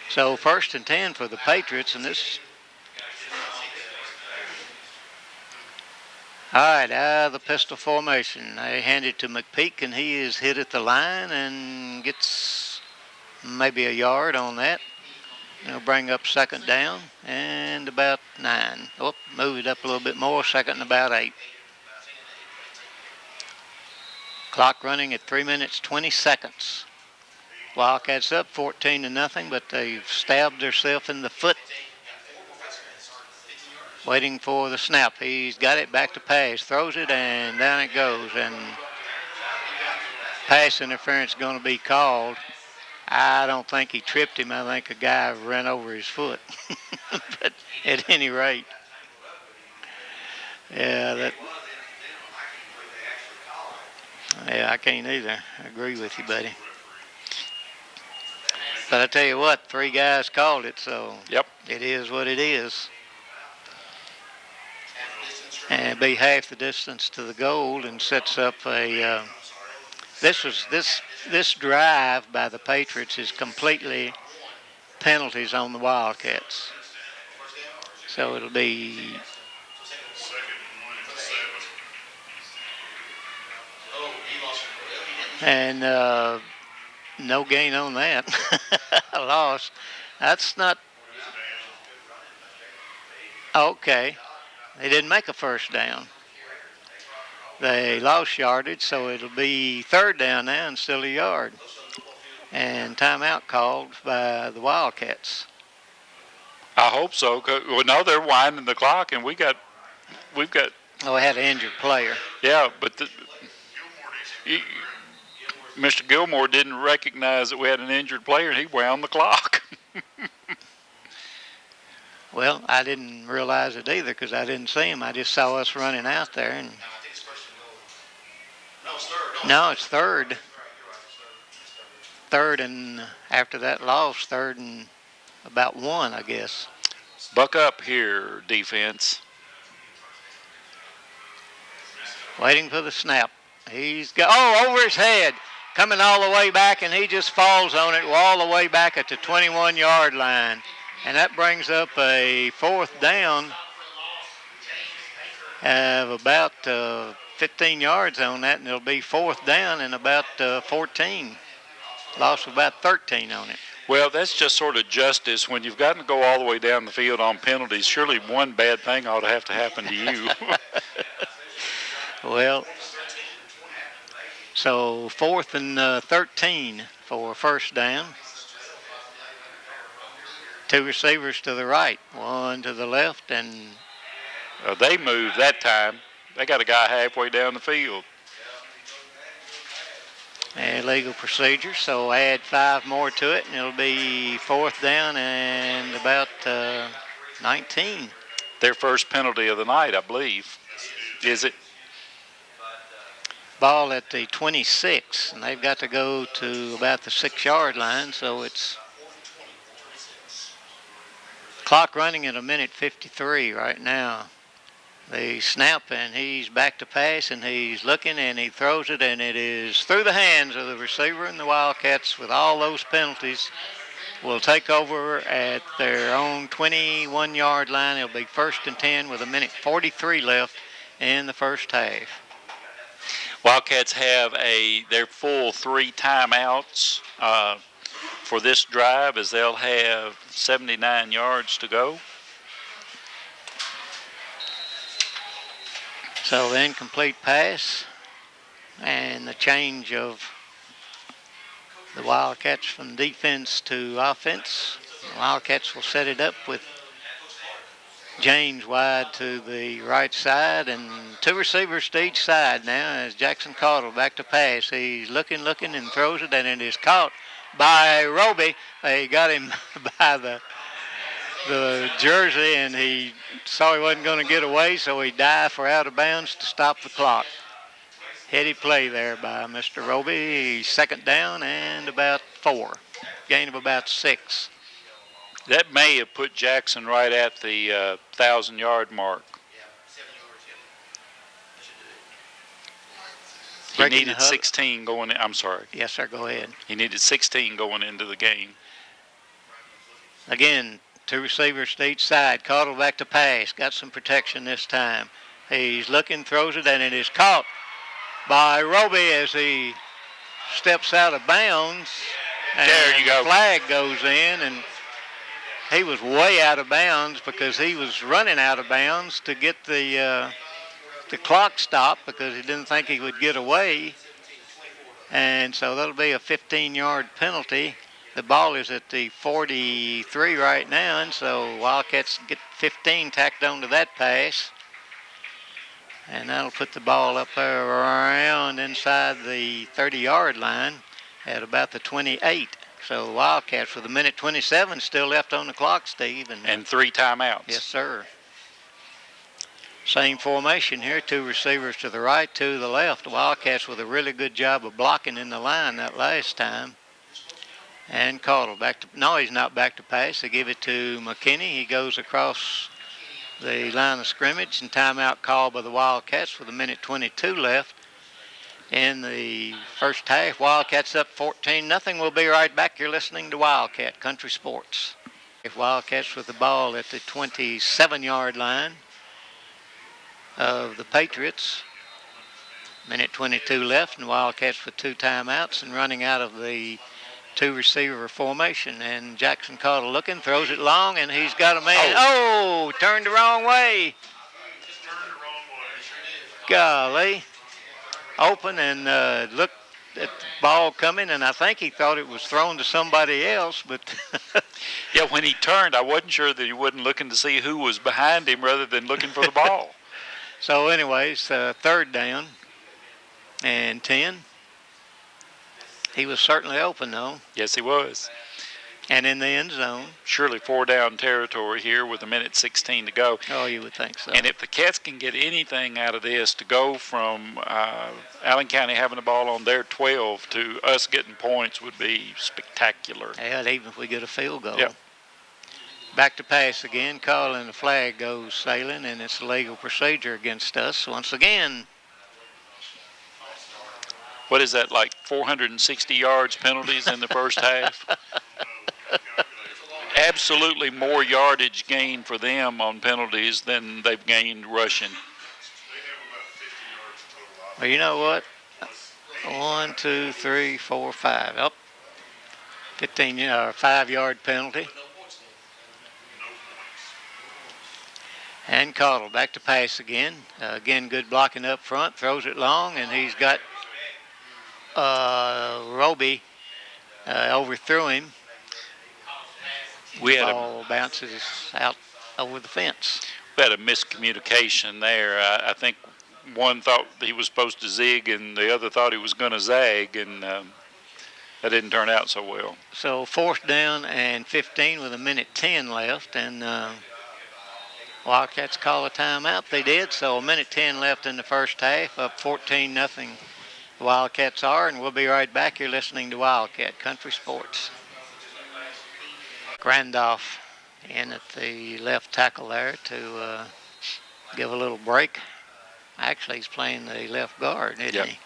So 1st and 10 for the Patriots, and this. All right, the pistol formation. They hand it to McPeak, and he is hit at the line and gets maybe a yard on that. It'll bring up 2nd down and about 9. Oh, move it up a little bit more, 2nd and about 8. Clock running at 3 minutes, 20 seconds. Wildcats up 14-0, but they've stabbed themselves in the foot. Waiting for the snap. He's got it back to pass, throws it, and down it goes. And pass interference going to be called. I don't think he tripped him. I think a guy ran over his foot. But at any rate, yeah, I can't either. I agree with you, buddy. But I tell you what, 3 guys called it, so Yep. it is what it is. And be half the distance to the goal, and sets up a. This drive by the Patriots is completely penalties on the Wildcats. So it'll be. And no gain on that. A loss. That's not. Okay. They didn't make a first down. They lost yardage, so it'll be 3rd down now and still a yard. And timeout called by the Wildcats. I hope so. Well, no, they're winding the clock, and we've got. Oh, we had an injured player. Yeah, but Mr. Gilmore didn't recognize that we had an injured player, and he wound the clock. Well, I didn't realize it either because I didn't see him. I just saw us running out there. And no, it's 3rd. 3rd, and after that loss, 3rd and about 1, I guess. Buck up here, defense. Waiting for the snap. He's got, over his head. Coming all the way back, and he just falls on it all the way back at the 21-yard line. And that brings up a 4th down of about 15 yards on that, and it'll be 4th down and about 14. Loss of about 13 on it. Well, that's just sort of justice. When you've got to go all the way down the field on penalties, surely one bad thing ought to have to happen to you. Well, so 4th and 13 for first down. 2 receivers to the right, 1 to the left, and They moved that time. They got a guy halfway down the field. legal procedure. So add 5 more to it, and it'll be 4th down and about 19. Their first penalty of the night, I believe. Is it? Ball at the 26, and they've got to go to about the 6-yard line, so it's clock running at 1:53 right now. The snap, and he's back to pass, and he's looking, and he throws it, and it is through the hands of the receiver, and the Wildcats, with all those penalties, will take over at their own 21-yard line. It'll be 1st and 10 with 1:43 left in the first half. Wildcats have their full 3 timeouts for this drive, as they'll have 79 yards to go. So the incomplete pass and the change of the Wildcats from defense to offense. The Wildcats will set it up with James wide to the right side, and 2 receivers to each side now as Jackson Caudle back to pass. He's looking, and throws it, and it is caught by Roby. They got him by the jersey, and he saw he wasn't going to get away, so he dived for out of bounds to stop the clock. Heady play there by Mr. Roby. 2nd down and about 4. Gain of about 6. That may have put Jackson right at the 1,000-yard mark. He needed 16 going in. I'm sorry. Yes, sir, go ahead. He needed 16 going into the game. Again, 2 receivers to each side. Caudle back to pass. Got some protection this time. He's looking, throws it, and it is caught by Roby as he steps out of bounds. And there you go. The flag goes in, and he was way out of bounds because he was running out of bounds to get the clock stopped because he didn't think he would get away. And so that'll be a 15-yard penalty. The ball is at the 43 right now, and so Wildcats get 15 tacked onto that pass. And that'll put the ball up there around inside the 30-yard line at about the 28. So Wildcats with 1:27 still left on the clock, Steve. And 3 timeouts. Yes, sir. Same formation here, 2 receivers to the right, 2 to the left. The Wildcats with a really good job of blocking in the line that last time. And Caudle back to, no, he's not back to pass. They give it to McKinney. He goes across the line of scrimmage, and timeout called by the Wildcats with 1:22 left in the first half. Wildcats up 14-0. We'll be right back. You're listening to Wildcat Country Sports. Wildcats with the ball at the 27-yard line of the Patriots. 1:22 left, and Wildcats with 2 timeouts and running out of the 2 receiver formation. And Jackson Caudle looking, throws it long, and he's got a man. Oh, turned the wrong way. Golly. Open and looked at the ball coming, and I think he thought it was thrown to somebody else, but yeah, when he turned, I wasn't sure that he wasn't looking to see who was behind him rather than looking for the ball. So anyways, 3rd down and 10. He was certainly open, though. Yes, he was. And in the end zone. Surely 4-down territory here with 1:16 to go. Oh, you would think so. And if the Cats can get anything out of this, to go from Allen County having the ball on their 12 to us getting points would be spectacular. Yeah, even if we get a field goal. Yep. Back to pass again. Call, and the flag goes sailing, and it's a legal procedure against us once again. What is that, like 460 yards penalties in the first half? Absolutely more yardage gained for them on penalties than they've gained rushing. Well, you know what? 1, 2, 3, 4, 5. Up. 5-yard penalty. And Caudle back to pass again. Again, good blocking up front. Throws it long, and he's got Roby overthrew him. The ball bounces out over the fence. We had a miscommunication there. I think one thought he was supposed to zig, and the other thought he was going to zag, and that didn't turn out so well. So 4th down and 15 with 1:10 left, and Wildcats call a timeout. They did, so 1:10 left in the first half, up 14-0. The Wildcats are, and we'll be right back. You're listening to Wildcat Country Sports. Randolph in at the left tackle there to give a little break. Actually, he's playing the left guard, isn't he?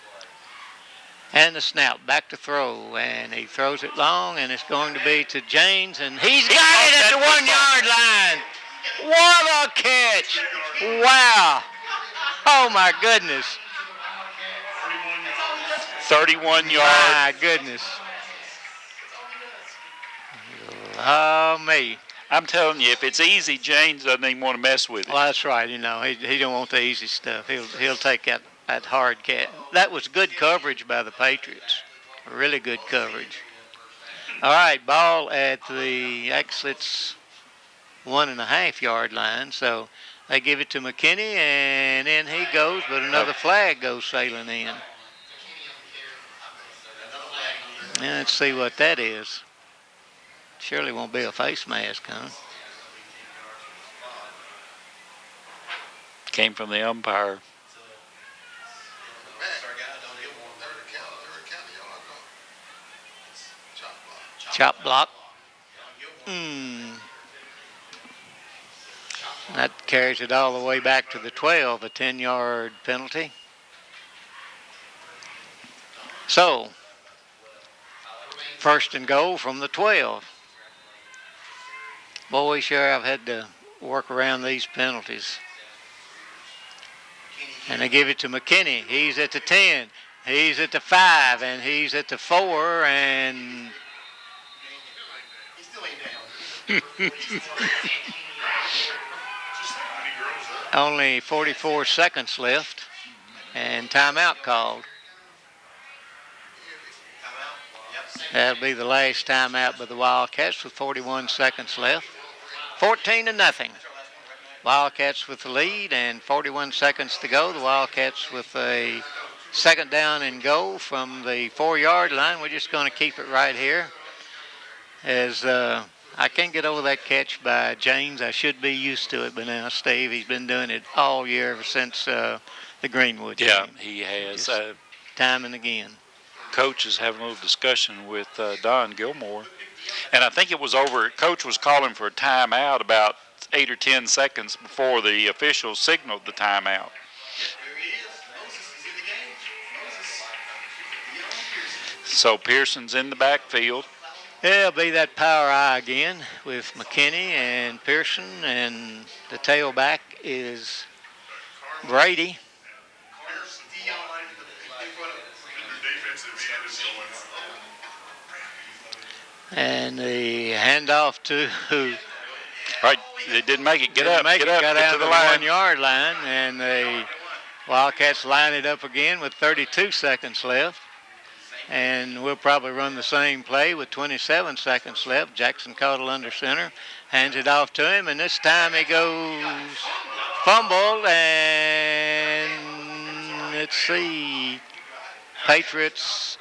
And the snap, back to throw, and he throws it long, and it's going to be to James, and he's got it at the 1-yard line. What a catch! Wow! Oh my goodness! 31 yards. My goodness! Oh me! I'm telling you, if it's easy, James doesn't even want to mess with it. Well, that's right. You know, he don't want the easy stuff. He'll take that hard catch. That was good coverage by the Patriots. Really good coverage. All right, ball at the exits 1.5-yard line. So they give it to McKinney, and in he goes, but another flag goes sailing in. Now, let's see what that is. Surely won't be a face mask, huh? Came from the umpire. Chop block. That carries it all the way back to the 12, a 10-yard penalty. So, 1st and goal from the 12. Boy, sure I've had to work around these penalties. And they give it to McKinney. He's at the 10. He's at the 5, and he's at the 4, and only 44 seconds left, and timeout called. That'll be the last timeout by the Wildcats with 41 seconds left. 14-0. Wildcats with the lead and 41 seconds to go. The Wildcats with a 2nd down and goal from the 4-yard line. We're just going to keep it right here. As I can't get over that catch by James. I should be used to it by now, Steve. He's been doing it all year ever since the Greenwood game. Yeah, he has. Time and again. Coach is having a little discussion with Don Gilmore. And I think it was over. Coach was calling for a timeout about 8 or 10 seconds before the officials signaled the timeout. So Pearson's in the backfield. It'll be that power eye again with McKinney and Pearson, and the tailback is Brady. And the handoff to Right, they didn't make it. Get up, got get out to the the line. 1-yard line, and the Wildcats line it up again with 32 seconds left. And we'll probably run the same play with 27 seconds left. Jackson Caudle under center, hands it off to him, and this time he goes fumbled, and let's see, Patriots.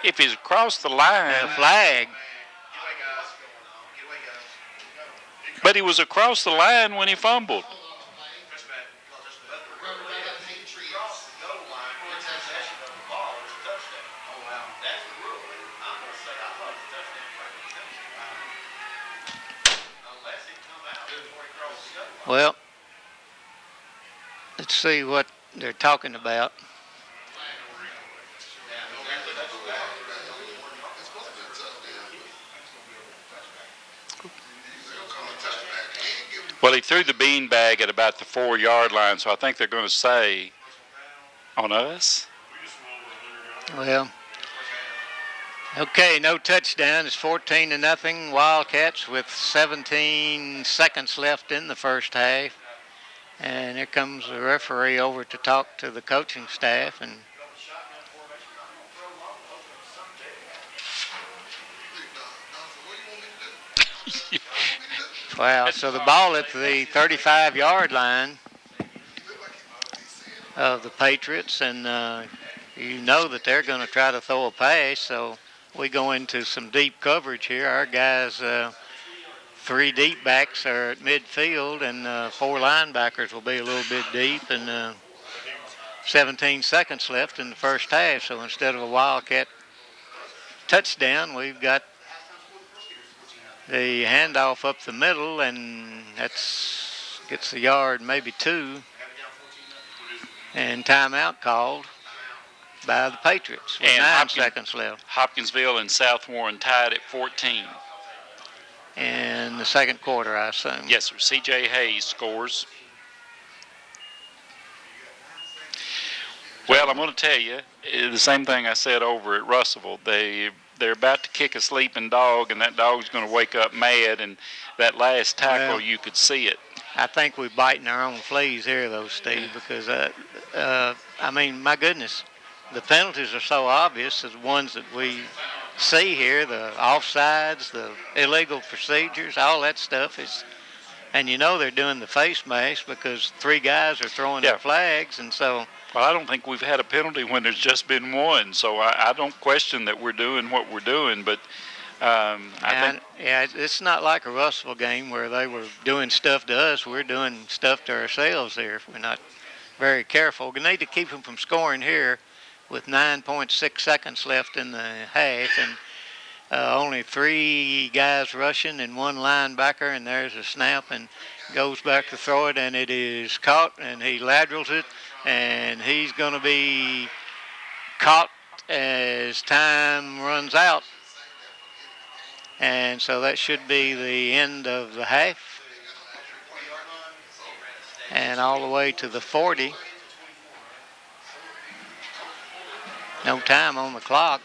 If he's across the line. And a flag. But he was across the line when he fumbled. Well, let's see what they're talking about. Well, he threw the beanbag at about the 4-yard line, so I think they're going to say on us. Well, Okay, no touchdown. It's 14-0 Wildcats with 17 seconds left in the first half. And here comes the referee over to talk to the coaching staff. And wow, so the ball at the 35-yard line of the Patriots, and you know that they're going to try to throw a pass, so we go into some deep coverage here. Our guys, 3 deep backs are at midfield, and 4 linebackers will be a little bit deep, and 17 seconds left in the first half, so instead of a Wildcat touchdown, we've got the handoff up the middle, and that's gets the yard, maybe 2, and timeout called by the Patriots with and 9 seconds left. Hopkinsville and South Warren tied at 14. In the second quarter, I assume. Yes, sir. C.J. Hayes scores. Well, I'm going to tell you the same thing I said over at Russellville. They're about to kick a sleeping dog, and that dog's going to wake up mad. And that last tackle, you could see it. I think we're biting our own fleas here, though, Steve, because I mean, my goodness, the penalties are so obvious. The ones that we see here, the offsides, the illegal procedures, all that stuff is. And you know they're doing the face mask because 3 guys are throwing their flags, and so. Well, I don't think we've had a penalty when there's just been one, so I don't question that we're doing what we're doing, but I think... Yeah, it's not like a Russellville game where they were doing stuff to us. We're doing stuff to ourselves here if we're not very careful. We need to keep them from scoring here with 9.6 seconds left in the half, and only 3 guys rushing and 1 linebacker, and there's a snap and goes back to throw it, and it is caught, and he laterals it, and he's going to be caught as time runs out. And so that should be the end of the half. And all the way to the 40. No time on the clock.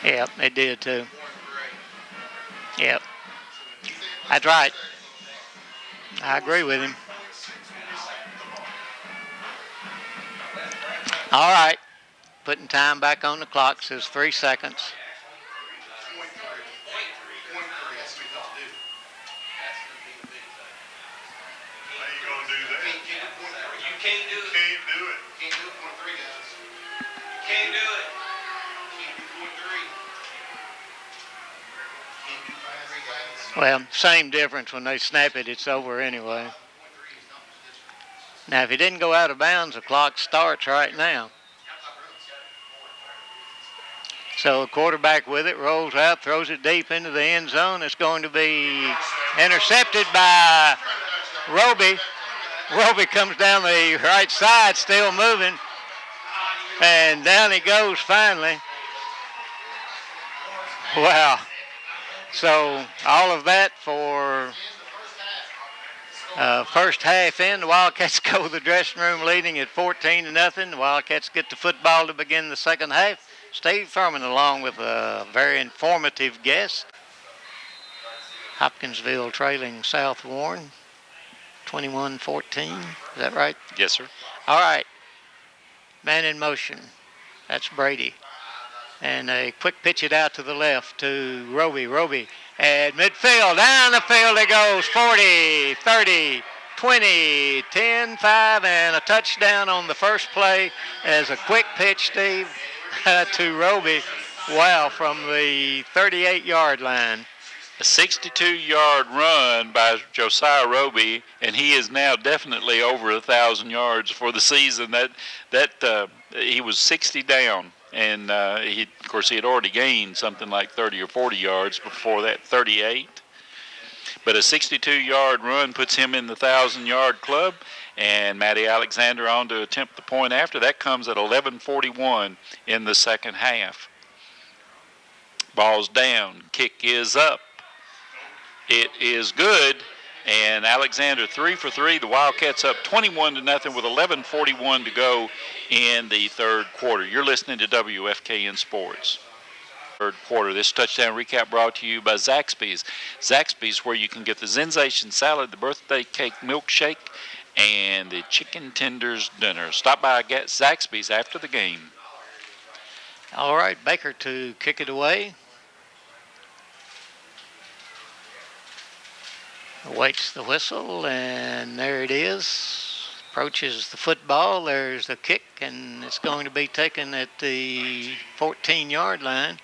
Yep, it did too. Yep. That's right. I agree with him. All right. Putting time back on the clock, says 3 seconds. Well, same difference. When they snap it, it's over anyway. Now, if he didn't go out of bounds, the clock starts right now. So the quarterback with it, rolls out, throws it deep into the end zone. It's going to be intercepted by Roby. Roby comes down the right side, still moving. And down he goes finally. Wow. So all of that for first half in. The Wildcats go to the dressing room leading at 14-0. The Wildcats get the football to begin the second half. Steve Furman along with a very informative guest. Hopkinsville trailing South Warren 21-14. Is that right? Yes, sir. All right. Man in motion. That's Brady. And a quick pitch it out to the left to Roby. Roby at midfield. Down the field it goes. 40, 30, 20, 10, 5, and a touchdown on the first play as a quick pitch, Steve, to Roby. Wow, from the 38-yard line. A 62-yard run by Josiah Roby, and he is now definitely over 1,000 yards for the season. He was 60 down. And, of course, he had already gained something like 30 or 40 yards before that, 38. But a 62-yard run puts him in the 1,000-yard club, and Matty Alexander on to attempt the point after. That comes at 11:41 in the second half. Ball's down. Kick is up. It is good. And Alexander 3 for 3. The Wildcats up 21-0 with 11:41 to go in the third quarter. You're listening to WFKN Sports. Third quarter. This touchdown recap brought to you by Zaxby's. Zaxby's, where you can get the Zensation salad, the birthday cake milkshake, and the chicken tenders dinner. Stop by Zaxby's after the game. All right, Baker to kick it away. Awaits the whistle, and there it is. Approaches the football. There's the kick, and it's going to be taken at the 14-yard line.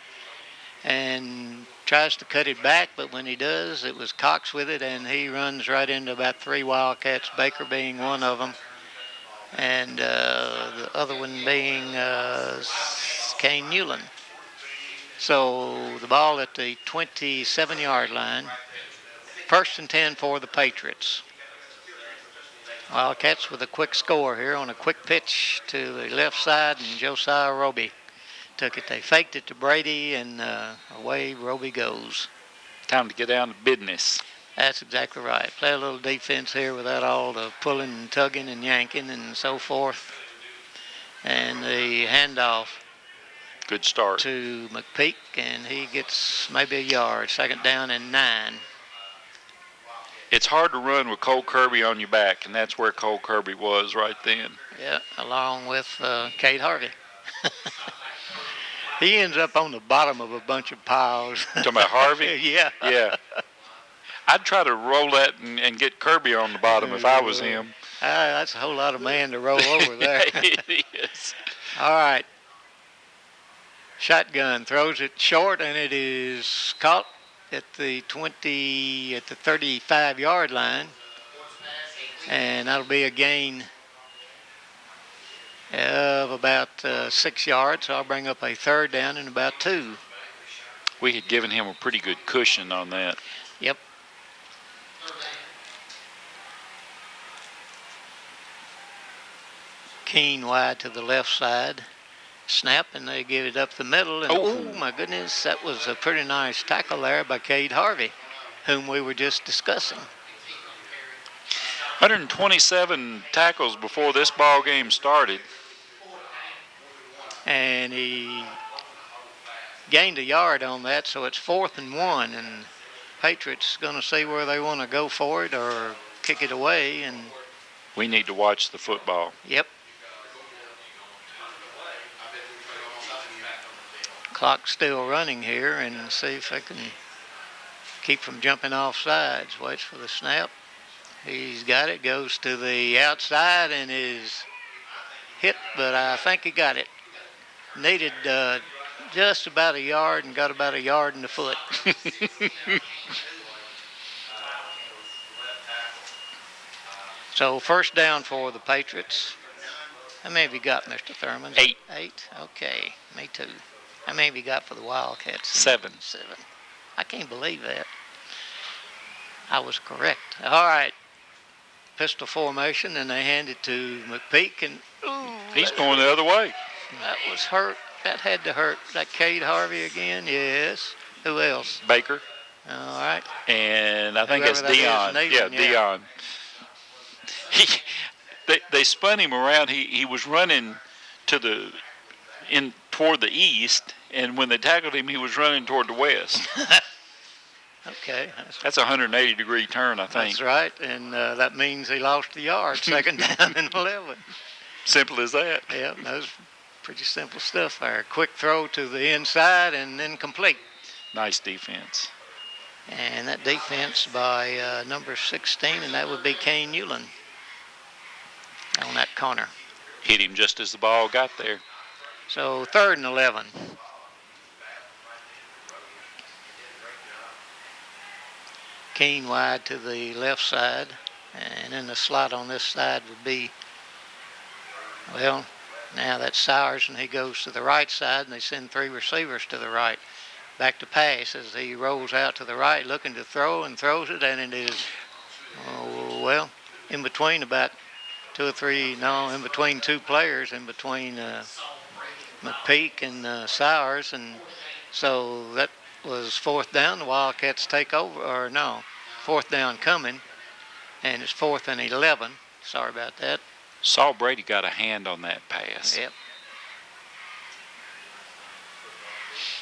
And tries to cut it back, but when he does, it was Cox with it, and he runs right into about 3 Wildcats, Baker being one of them, and the other one being Kane Newland. So the ball at the 27-yard line. First and 10 for the Patriots. Wildcats with a quick score here on a quick pitch to the left side, and Josiah Roby took it. They faked it to Brady, and away Roby goes. Time to get down to business. That's exactly right. Play a little defense here without all the pulling and tugging and yanking and so forth. And the handoff. Good start. To McPeak, and he gets maybe a yard. Second down and 9. It's hard to run with Cole Kirby on your back, and that's where Cole Kirby was right then. Yeah, along with Cade Harvey. He ends up on the bottom of a bunch of piles. Talking about Harvey? Yeah. Yeah. I'd try to roll that and get Kirby on the bottom if I was him. That's a whole lot of man to roll over there. It is. All right. Shotgun throws it short, and it is caught at the 35-yard line. And that'll be a gain of about 6 yards. So I'll bring up a third down and about 2. We had given him a pretty good cushion on that. Yep. Keene wide to the left side. Snap, and they give it up the middle. And oh my goodness, that was a pretty nice tackle there by Cade Harvey, whom we were just discussing. 127 tackles before this ball game started. And he gained a yard on that, so it's 4th and 1, and Patriots going to see where they want to go for it or kick it away. And we need to watch the football. Yep. Clock's still running here, and see if they can keep from jumping off sides. Waits for the snap. He's got it, goes to the outside and is hit, but I think he got it. Needed just about a yard and got about a yard in the foot. So first down for the Patriots. How many have you got, Mr. Thurman? 8. 8? Okay, me too. How many have you got for the Wildcats? 7. 7. I can't believe that. I was correct. All right. Pistol formation, and they hand it to McPeak, and he's going the other way. That was hurt. That had to hurt. That Cade Harvey again? Yes. Who else? Baker. All right. And I think it's Dion. Nathan, yeah, Dion. They spun him around. He was running toward the east, and when they tackled him, he was running toward the west. Okay. That's a 180-degree turn, I think. That's right, and that means he lost the yard. Second down and 11. Simple as that. Yeah, that was pretty simple stuff there. Quick throw to the inside and then complete. Nice defense. And that defense by number 16, and that would be Kane Newland on that corner. Hit him just as the ball got there. So 3rd and 11. Keene wide to the left side, and then the slot on this side would be, well, now that's Sowers, and he goes to the right side, and they send 3 receivers to the right. Back to pass as he rolls out to the right, looking to throw, and throws it, and it is, in between about 2 or 3, in between 2 players, in between McPeak and Sowers, and so that was 4th down. The Wildcats take over, or no, fourth down coming, and it's 4th and 11. Sorry about that. Saul Brady got a hand on that pass. Yep.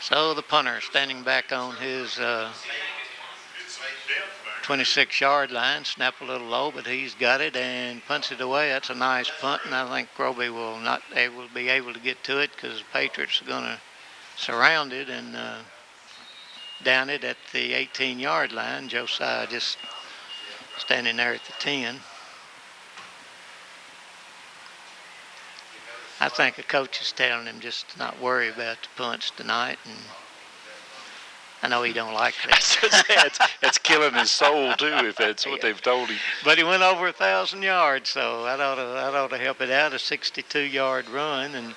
So the punter standing back on his 26-yard line, snap a little low, but he's got it and punts it away. That's a nice punt, and I think Roby will not be able to get to it because the Patriots are going to surround it and down it at the 18-yard line. Josiah just standing there at the 10. I think the coach is telling him just to not worry about the punts tonight, and I know he don't like that. That's killing his soul too, if that's what they've told him. But he went over 1,000 yards, so that ought to help it out. A 62-yard run, and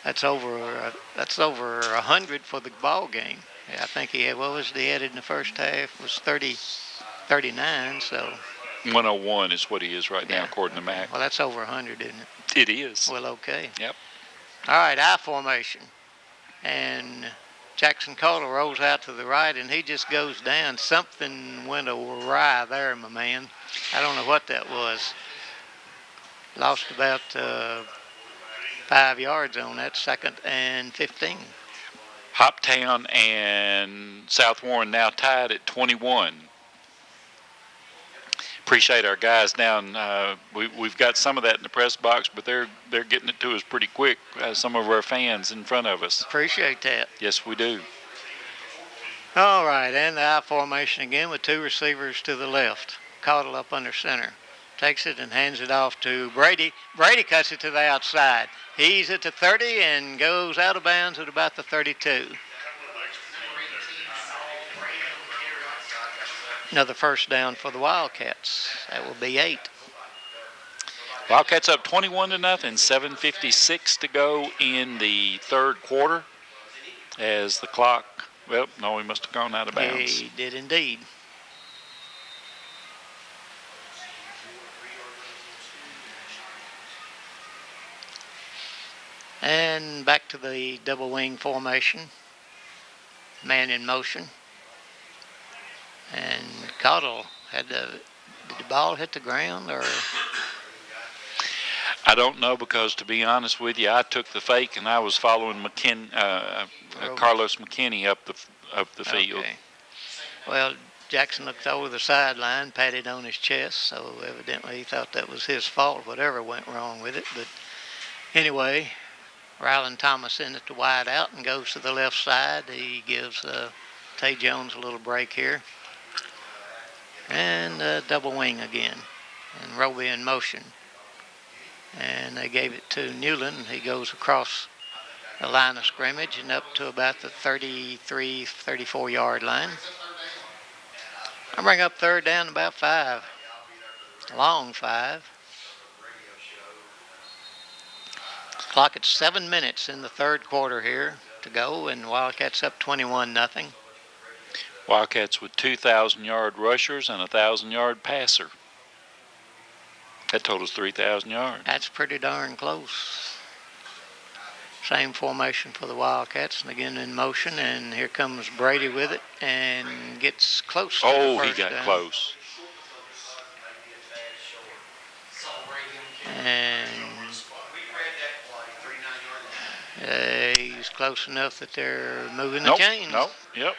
that's over 100 for the ball game. I think he had, what was he added in the first half? It was 39, so 101 is what he is right now, according to Mac. Well, that's over 100, isn't it? It is. Well, okay. Yep. All right, I formation. And Jackson Calder rolls out to the right, and he just goes down. Something went awry there, my man. I don't know what that was. Lost about 5 yards on that, 2nd and 15. Hoptown and South Warren now tied at 21. Appreciate our guys down. We've got some of that in the press box, but they're getting it to us pretty quick. Some of our fans in front of us. Appreciate that. Yes, we do. All right, and the I formation again with 2 receivers to the left. Caudle up under center. Takes it and hands it off to Brady. Brady cuts it to the outside. He's at the 30 and goes out of bounds at about the 32. Another first down for the Wildcats. That will be 8. Wildcats up 21-0, 7:56 to go in the third quarter. As the clock, well, no, he must have gone out of bounds. He did indeed. And back to the double wing formation. Man in motion. And Caudle did the ball hit the ground, or? I don't know, because to be honest with you, I took the fake and I was following Carlos McKinney up the field. Okay. Well, Jackson looked over the sideline, patted on his chest, so evidently he thought that was his fault, whatever went wrong with it. But anyway, Ryland Thomas in at the wide out and goes to the left side. He gives Tay Jones a little break here. And double wing again. And Roby in motion. And they gave it to Newland. He goes across the line of scrimmage and up to about the 33, 34-yard line. I bring up third down about 5. Long 5. Clock at 7 minutes in the third quarter here to go, and Wildcats up 21-0. Wildcats with 2,000-yard rushers and a 1,000-yard passer. That totals 3,000 yards. That's pretty darn close. Same formation for the Wildcats, and again in motion, and here comes Brady with it and gets close to the first he got down. close. And he's close enough that they're moving the chains. Yep.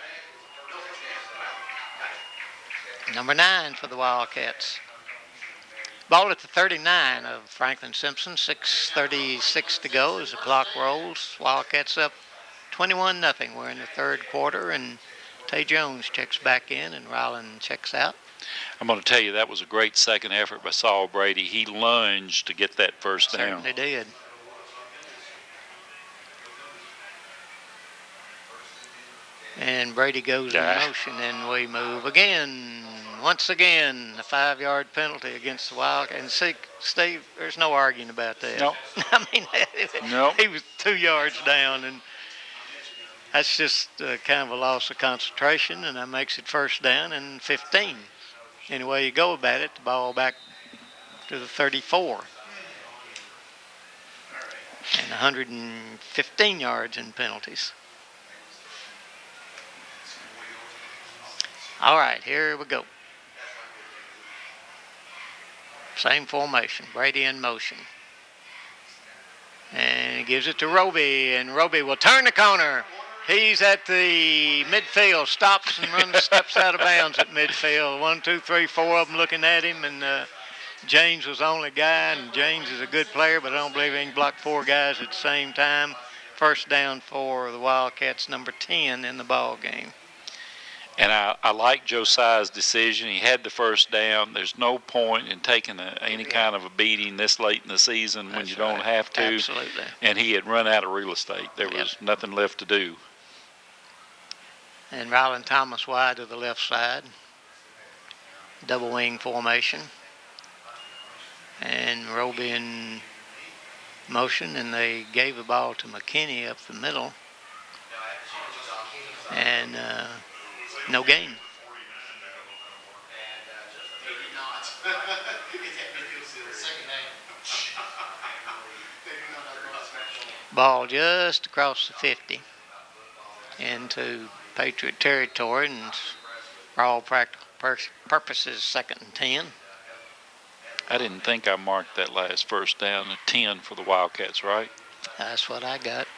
Number 9 for the Wildcats. Ball at the 39 of Franklin Simpson. 6:36 to go as the clock rolls. Wildcats up 21-0. We're in the third quarter, and Tay Jones checks back in and Ryland checks out. I'm going to tell you, that was a great second effort by Saul Brady. He lunged to get that first down. Certainly did. And Brady goes in motion, and we move again. Once again, a 5-yard penalty against the Wildcats. And see, Steve, there's no arguing about that. No. I mean, No. He was 2 yards down, and that's just kind of a loss of concentration, and that makes it first down and 15. Any way you go about it, the ball back to the 34. And 115 yards in penalties. All right, here we go. Same formation. Brady in motion. And he gives it to Roby, and Roby will turn the corner. He's at the midfield, stops and runs, steps out of bounds at midfield. 1, 2, 3, 4 of them looking at him, and James was the only guy, and James is a good player, but I don't believe he can block 4 guys at the same time. First down for the Wildcats, number 10 in the ball game. And I like Josiah's decision. He had the first down. There's no point in taking any kind of a beating this late in the season when you don't have to. Absolutely. And he had run out of real estate. There was nothing left to do. And Ryland Thomas wide to the left side. Double wing formation. And Roby in motion, and they gave the ball to McKinney up the middle. And no gain. Ball just across the 50 into Patriot territory, and for all practical purposes, 2nd and 10. I didn't think I marked that last first down at 10 for the Wildcats, right? That's what I got.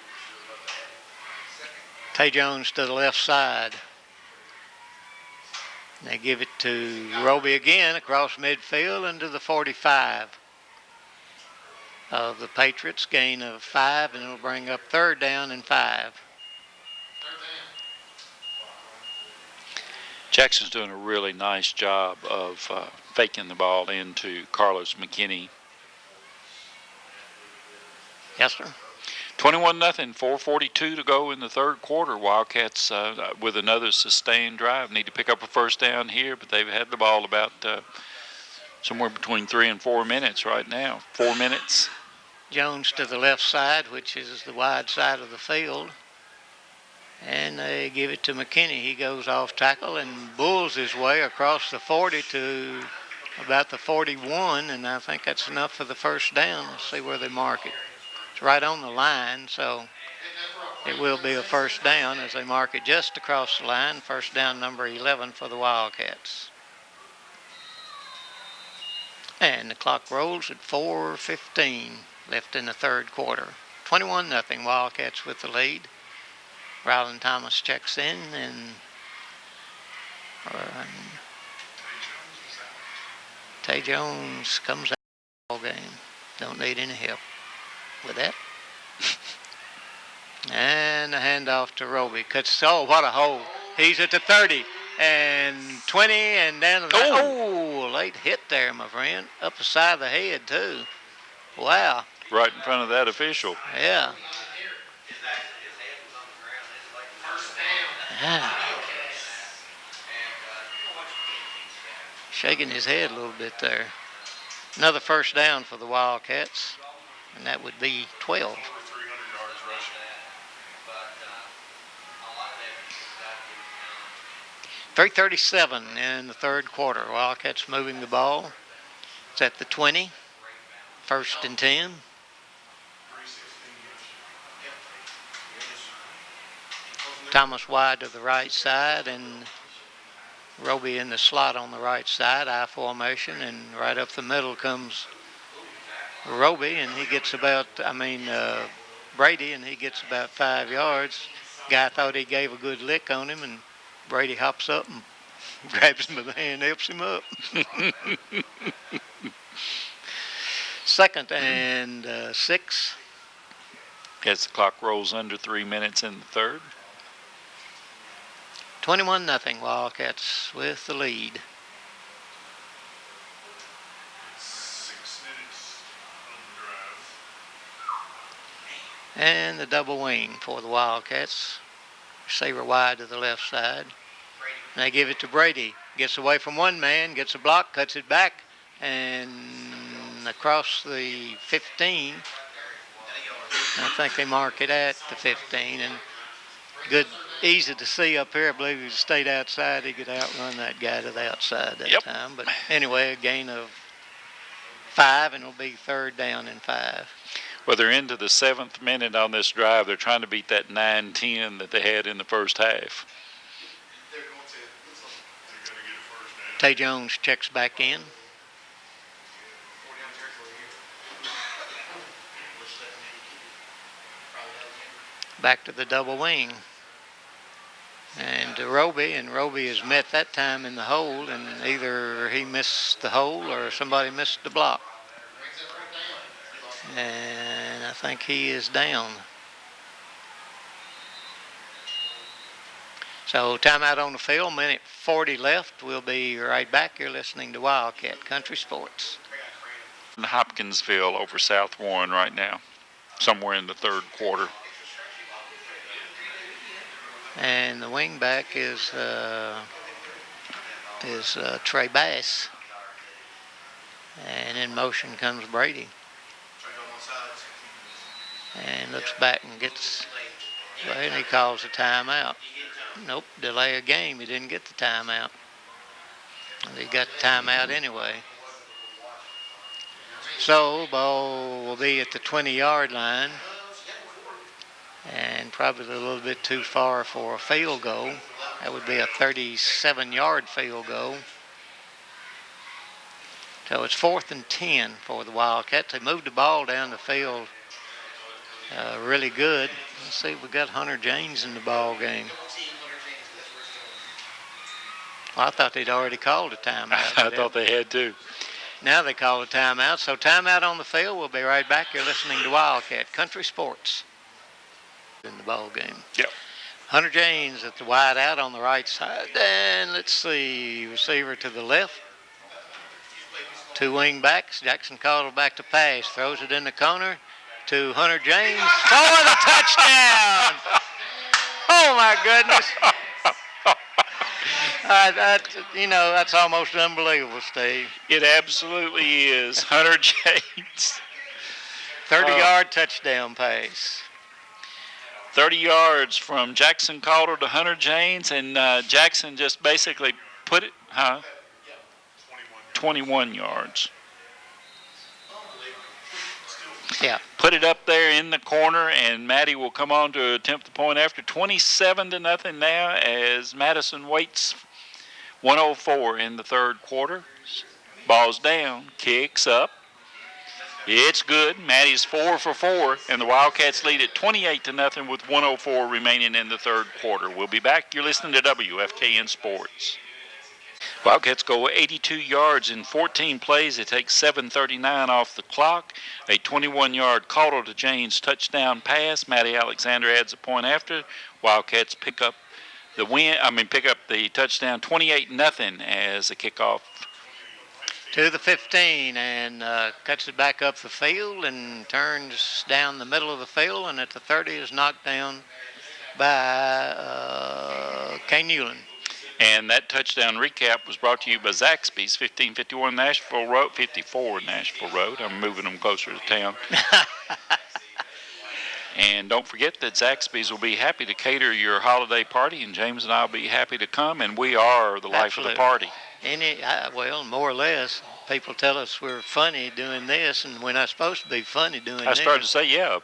Tay Jones to the left side. They give it to Roby again across midfield into the 45 of the Patriots. Gain of 5, and it'll bring up 3rd down and 5. Jackson's doing a really nice job of faking the ball into Carlos McKinney. Yes, sir. 21-0, 4:42 to go in the third quarter. Wildcats with another sustained drive need to pick up a first down here, but they've had the ball about somewhere between 3 and 4 minutes right now. 4 minutes. Jones to the left side, which is the wide side of the field. And they give it to McKinney. He goes off tackle and bulls his way across the 40 to about the 41, and I think that's enough for the first down. Let's see where they mark it. It's right on the line, so it will be a first down as they mark it just across the line. First down number 11 for the Wildcats. And the clock rolls at 4:15 left in the third quarter. 21-0, Wildcats with the lead. Ryland Thomas checks in, and Tay Jones comes out of the ball game. Don't need any help with that. And the handoff to Roby. Cuts. Oh, what a hole. He's at the 30 and 20 and down to the... Oh, late hit there, my friend. Up the side of the head, too. Wow. Right in front of that official. Yeah. Shaking his head a little bit there. Another first down for the Wildcats, and that would be 12. 3:37 in the third quarter. Wildcats moving the ball. It's at the 20. 1st and 10. Thomas wide to the right side, and Roby in the slot on the right side, I formation, and right up the middle comes Roby, and he gets Brady, and he gets about 5 yards. Guy thought he gave a good lick on him, and Brady hops up and grabs him by the hand, helps him up. 2nd and 6. As the clock rolls under 3 minutes in the third. 21-0, Wildcats with the lead. 6 minutes on the drive. And the double wing for the Wildcats. Receiver wide to the left side. And they give it to Brady. Gets away from one man, gets a block, cuts it back, and across the 15. I think they mark it at the 15. And good, easy to see up here. I believe if he stayed outside, he could outrun that guy to the outside that time. But anyway, a gain of 5, and it'll be 3rd down and 5. Well, they're into the 7th minute on this drive. They're trying to beat that 9-10 that they had in the first half. Tay Jones checks back in. Back to the double wing. And to Roby, and Roby is met that time in the hole, and either he missed the hole or somebody missed the block. And I think he is down. So timeout on the field, minute 40 left. We'll be right back. You're listening to Wildcat Country Sports. In Hopkinsville over South Warren right now, somewhere in the third quarter. And the wingback is Trey Bass. And in motion comes Brady. And looks back and gets, well, and he calls a timeout. Nope, delay a game. He didn't get the timeout. And he got the timeout anyway. So, ball will be at the 20-yard line. And probably a little bit too far for a field goal. That would be a 37-yard field goal. So it's 4th and 10 for the Wildcats. They moved the ball down the field really good. Let's see if we got Hunter James in the ball game. Well, I thought they'd already called a timeout. I thought they had too. Now they call a timeout. So timeout on the field. We'll be right back. You're listening to Wildcat Country Sports in the ball game. Yep. Hunter James at the wide out on the right side. And let's see, receiver to the left. Two wing backs. Jackson Caudill back to pass. Throws it in the corner to Hunter James for the touchdown. Oh, my goodness. That's almost unbelievable, Steve. It absolutely is. Hunter James. 30-yard touchdown pass. 30 yards from Jackson Caudill to Hunter James, and Jackson just basically put it, 21 yards. Yeah. Put it up there in the corner, and Maddie will come on to attempt the point after. 27-0 now as Madison waits. 1:04 in the third quarter. Ball's down, kicks up. It's good. Maddie's 4 for 4, and the Wildcats lead at 28-0 with 1:04 remaining in the third quarter. We'll be back. You're listening to WFKN Sports. Wildcats go 82 yards in 14 plays. It takes 7:39 off the clock. A 21-yard Caudill to James touchdown pass. Maddie Alexander adds a point after. Wildcats pick up the touchdown 28-0 as a kickoff. To the 15 and cuts it back up the field and turns down the middle of the field, and at the 30 is knocked down by Kane Newland. And that touchdown recap was brought to you by Zaxby's, 1551 Nashville Road, 54 Nashville Road. I'm moving them closer to town. And don't forget that Zaxby's will be happy to cater your holiday party, and James and I will be happy to come, and we are the life Absolutely. of the party. Well, more or less. People tell us we're funny doing this, and we're not supposed to be funny doing this. I started to say, yeah.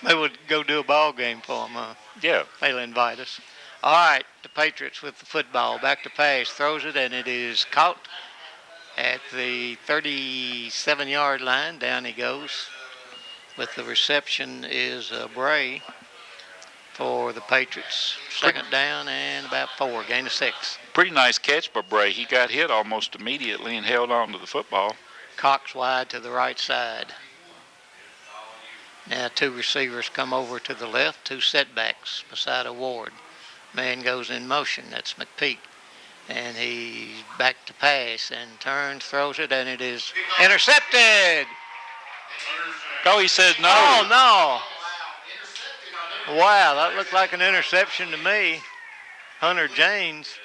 Maybe we'll go do a ball game for them, huh? Yeah. They'll invite us. All right, the Patriots with the football. Back to pass, throws it, and it is caught at the 37-yard line. Down he goes. With the reception is Bray for the Patriots. Second down and about 4, gain of 6. Pretty nice catch by Bray. He got hit almost immediately and held on to the football. Cox wide to the right side. Now two receivers come over to the left, two setbacks beside a Ward. Man goes in motion, that's McPeak. And he's back to pass and turns, throws it, and it is intercepted. Oh, he says no. Oh, no. Wow, that looked like an interception to me. Hunter James.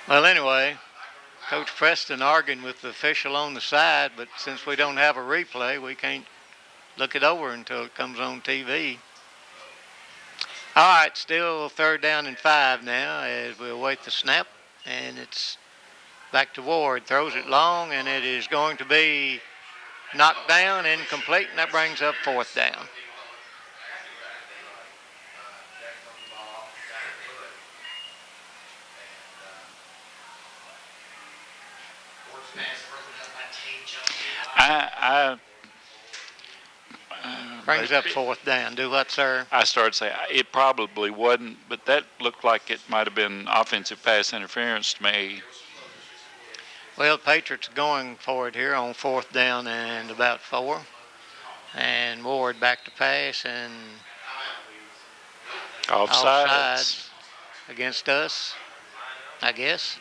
Well, anyway, Coach Preston arguing with the official on the side, but since we don't have a replay, we can't look it over until it comes on TV. All right, still 3rd down and 5 now as we await the snap, and it's back to Ward. Throws it long, and it is going to be knocked down, incomplete, and that brings up 4th down. I Brings up fourth down. Do what, sir? I started to say it probably wasn't, but that looked like it might have been offensive pass interference to me. Well, Patriots going for it here on fourth down and about 4. And Ward back to pass and Offsides. Against us, I guess.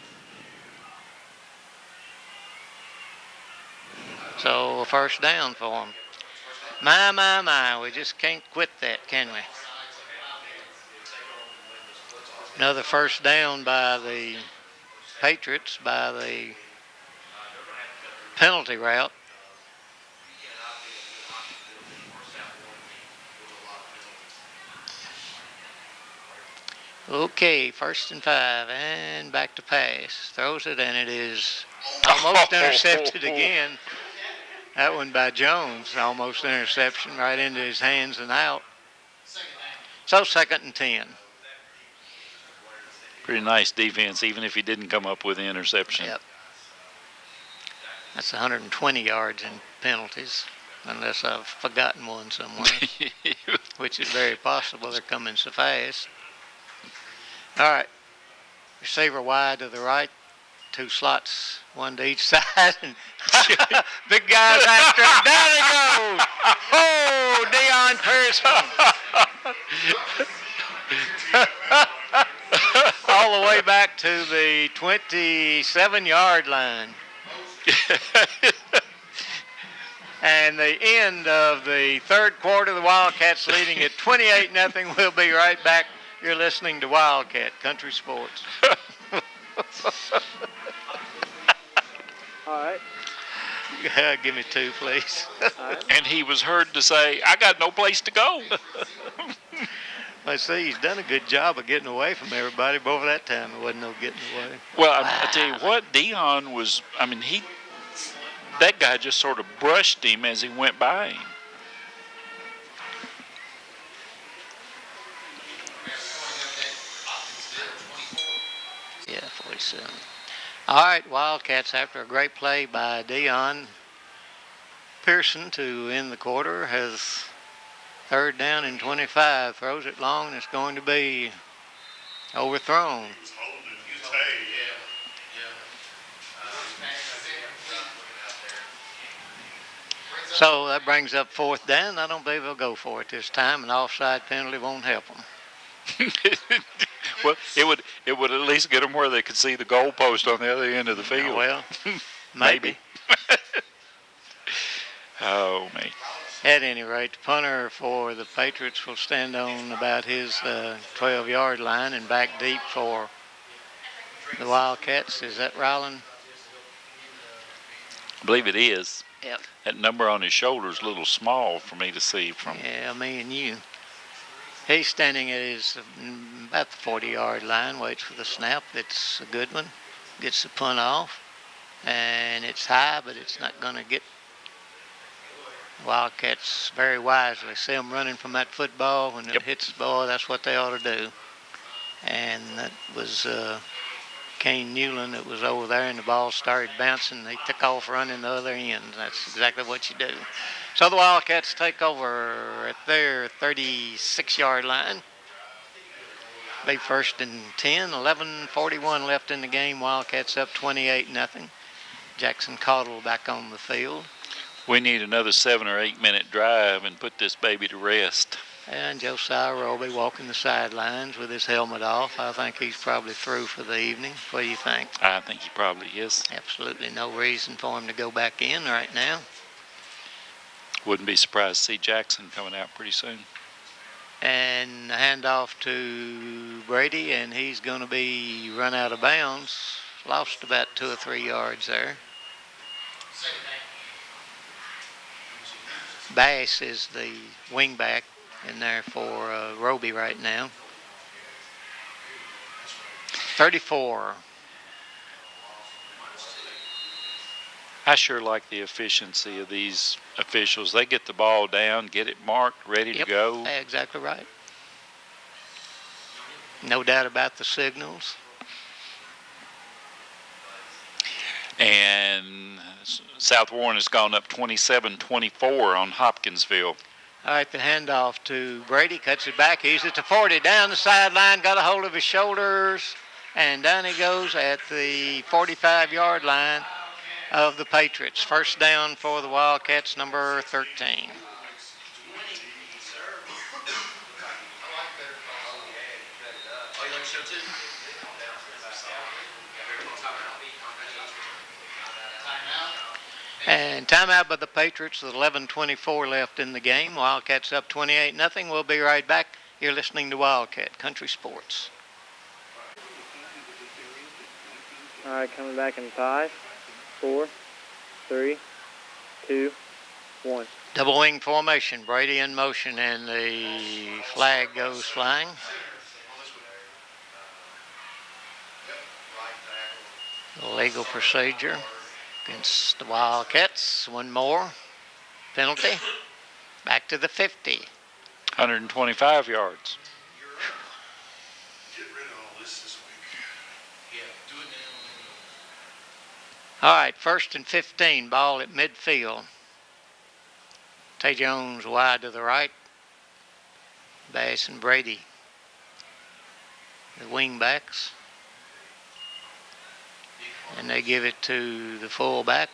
So a first down for them. My, we just can't quit that, can we? Another first down by the Patriots by the penalty route. Okay, 1st and 5, and back to pass. Throws it, and it is almost intercepted again. That one by Jones, almost interception right into his hands and out. So 2nd and 10. Pretty nice defense, even if he didn't come up with the interception. Yep. That's 120 yards in penalties, unless I've forgotten one somewhere, which is very possible. They're coming so fast. All right. Receiver wide to the right. 2 slots, 1 to each side. And big guy's after it. Down he goes. Oh, Deion Pearson. All the way back to the 27-yard line. And the end of the 3rd quarter, the Wildcats leading at 28-0. We'll be right back. You're listening to Wildcat Country Sports. All right. Give me 2, please. All right. And he was heard to say, I got no place to go. I see he's done a good job of getting away from everybody, but over that time there wasn't no getting away. Well, I tell you what, Deion was, that guy just sort of brushed him as he went by him. Yeah, 47. All right, Wildcats, after a great play by Deion Pearson to end the quarter, has 3rd down and 25. Throws it long, and it's going to be overthrown. He's holding his hay. So that brings up 4th down. I don't believe they'll go for it this time. An offside penalty won't help them. Well, it would at least get them where they could see the goalpost on the other end of the field. Well, maybe. Oh, man. At any rate, the punter for the Patriots will stand on about his 12-yard line and back deep for the Wildcats. Is that Ryland? I believe it is. Yep. That number on his shoulder is a little small for me to see from. Yeah, me and you. He's standing at his about the 40-yard line, waits for the snap. It's a good one. Gets the punt off, and it's high, but it's not going to get. Wildcats very wisely see them running from that football. When it hits the ball, that's what they ought to do. And that was Kane Newland that was over there, and the ball started bouncing. They took off running the other end. That's exactly what you do. So the Wildcats take over at their 36-yard line. Be 1st and 10, 11:41 left in the game. Wildcats up 28-0. Jackson Caudill back on the field. We need another 7 or 8 minute drive and put this baby to rest. And Josiah Roby walking the sidelines with his helmet off. I think he's probably through for the evening. What do you think? I think he probably is. Absolutely no reason for him to go back in right now. Wouldn't be surprised to see Jackson coming out pretty soon. And the handoff to Brady, and he's going to be run out of bounds. Lost about 2 or 3 yards there. Bass is the wingback in there for Roby right now. 34. I sure like the efficiency of these officials. They get the ball down, get it marked, ready to go. Exactly right. No doubt about the signals. And South Warren has gone up 27-24 on Hopkinsville. All right, the handoff to Brady, cuts it back. He's at the 40, down the sideline, got a hold of his shoulders, and down he goes at the 45-yard line of the Patriots. First down for the Wildcats, number 13. And timeout by the Patriots with 11:24 left in the game. Wildcats up 28-0. We'll be right back. You're listening to Wildcat Country Sports. All right, coming back in 5, 4, 3, 2, 1. Double wing formation. Brady in motion, and the flag goes flying. Legal procedure against the Wildcats. One more penalty. Back to the 50. 125 yards. Get rid of all this week. All right, 1st and 15. Ball at midfield. Tay Jones wide to the right. Bass and Brady, the wing backs. And they give it to the fullback.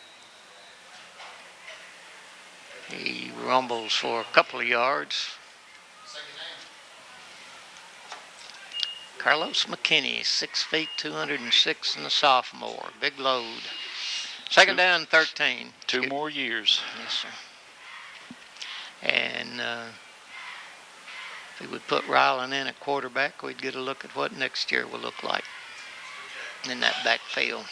He rumbles for a couple of yards. Carlos McKinney, 6 feet, 206, and a sophomore. Big load. Second down, 13. Two more years. Yes, sir. And if we would put Ryland in at quarterback, we'd get a look at what next year will look like in that backfield.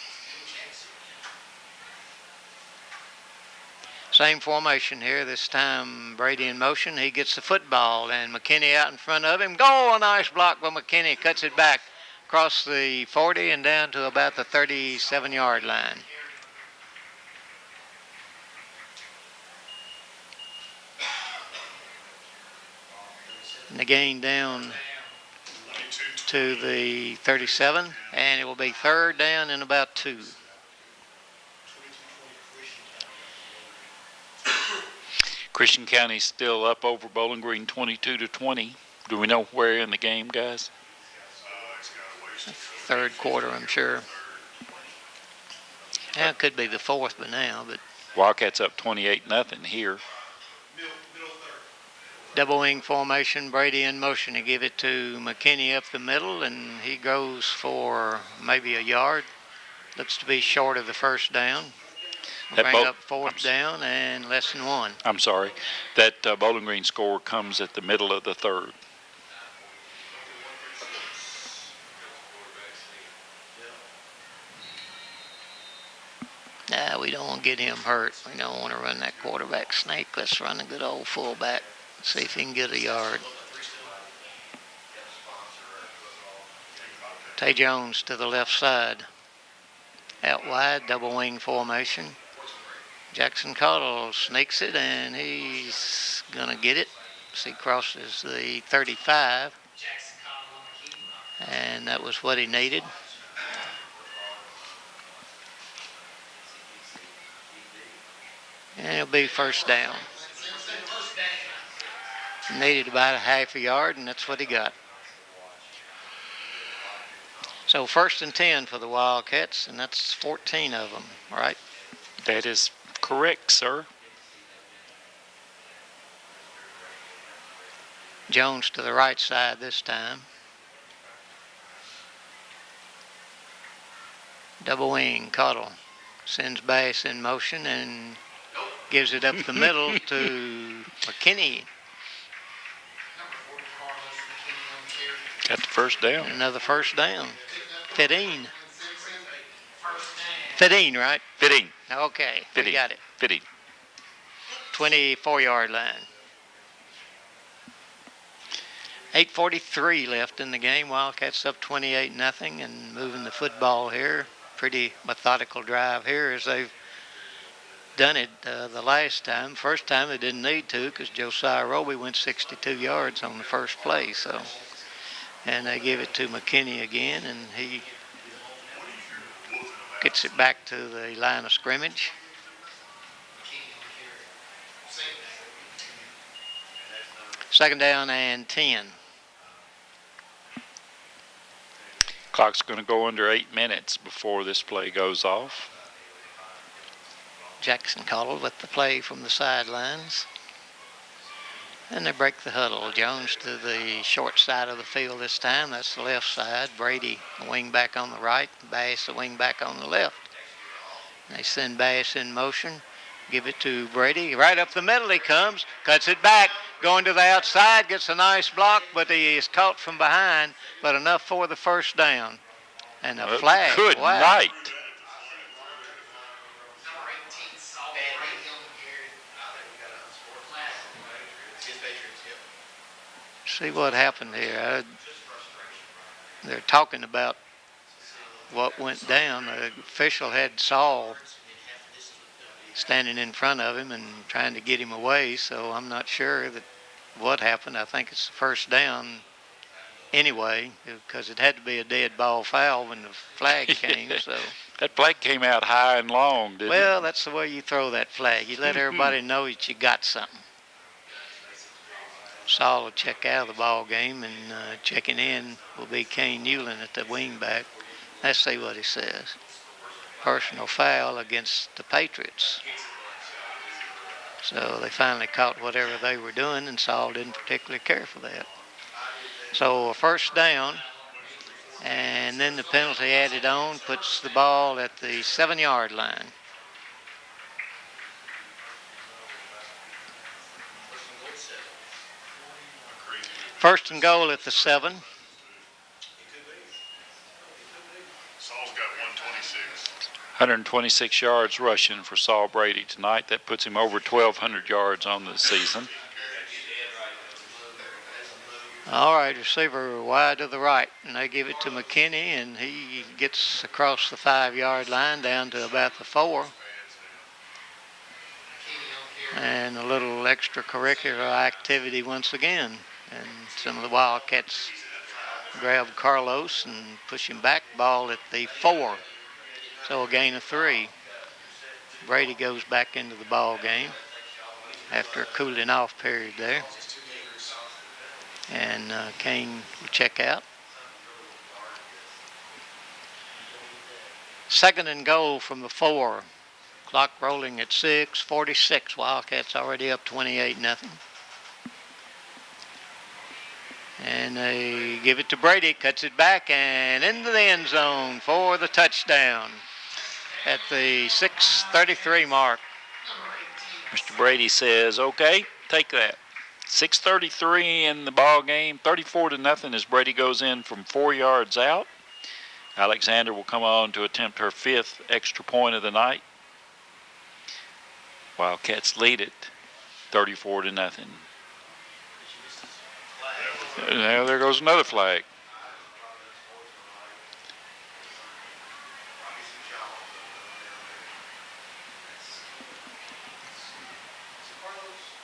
Same formation here. This time Brady in motion. He gets the football, and McKinney out in front of him. Go! A nice block by McKinney. Cuts it back across the 40 and down to about the 37-yard line. And the gain down to the 37, and it will be third down and about 2. Christian County's still up over Bowling Green 22-20. Do we know where in the game, guys? Third quarter, I'm sure. Yeah, it could be the fourth by now, but Wildcats up 28-0 here. double wing formation, Brady in motion to give it to McKinney up the middle, and he goes for maybe a yard. Looks to be short of the first down. Bring up fourth down and less than 1. I'm sorry. That Bowling Green score comes at the middle of the third. We don't want to get him hurt. We don't want to run that quarterback snake. Let's run a good old fullback. See if he can get a yard. Tay Jones to the left side. Out wide, double wing formation. Jackson Cottle sneaks it, and he's going to get it. He crosses the 35. And that was what he needed. And it'll be first down. Needed about a half a yard, and that's what he got. So 1st and 10 for the Wildcats, and that's 14 of them, right? That is correct, sir. Jones to the right side this time. Double wing, Cottle sends Bass in motion and gives it up the middle to McKinney. Got the first down. Another first down. 15. 15, right? 15. Okay, 15. we got it. 15. 24-yard line. 8:43 left in the game. Wildcats up 28-0 and moving the football here. Pretty methodical drive here as they've done it the last time. First time they didn't need to because Josiah Roby went 62 yards on the first play. So, and they give it to McKinney again, and he gets it back to the line of scrimmage. Second down and 10. Clock's going to go under 8 minutes before this play goes off. Jackson Cottle with the play from the sidelines. And they break the huddle. Jones to the short side of the field this time. That's the left side. Brady, the wing back on the right. Bass, the wing back on the left. They send Bass in motion. Give it to Brady. Right up the middle he comes. Cuts it back. Going to the outside. Gets a nice block, but he is caught from behind. But enough for the first down. And a flag. Good Wow. night. See what happened here. They're talking about what went down. The official had Saul standing in front of him and trying to get him away, so I'm not sure that what happened. I think it's the first down anyway, because it had to be a dead ball foul when the flag came. So That flag came out high and long, didn't it? well, that's the way you throw that flag. You let everybody know that you got something. Saul will check out of the ball game, and checking in will be Kane Newland at the wing back. Let's see what he says. Personal foul against the Patriots. So they finally caught whatever they were doing, and Saul didn't particularly care for that. So a first down, and then the penalty added on puts the ball at the 7-yard line. First and goal at the 7. Saul's got 126. 126 yards rushing for Saul Brady tonight. That puts him over 1,200 yards on the season. All right, receiver wide to the right, and they give it to McKinney, and he gets across the 5-yard line down to about the 4. And a little extracurricular activity once again. And some of the Wildcats grab Carlos and push him back. Ball at the 4. So a gain of 3. Brady goes back into the ball game after a cooling off period there. And Kane will check out. Second and goal from the 4. Clock rolling at 6:46. Wildcats already up 28-0. And they give it to Brady, cuts it back, and into the end zone for the touchdown at the 6:33 mark. Mr. Brady says, okay, take that. 6:33 in the ball game, 34-0 as Brady goes in from 4 yards out. Alexander will come on to attempt her 5th extra point of the night. Wildcats lead it 34-0. Now there goes another flag.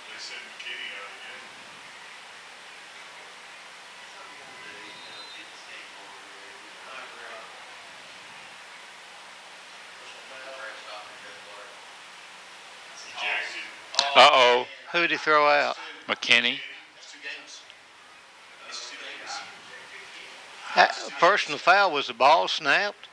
They sent McKinney out again. Ejected. Uh-oh, Who'd he throw out? McKinney. That personal foul. Was the ball snapped?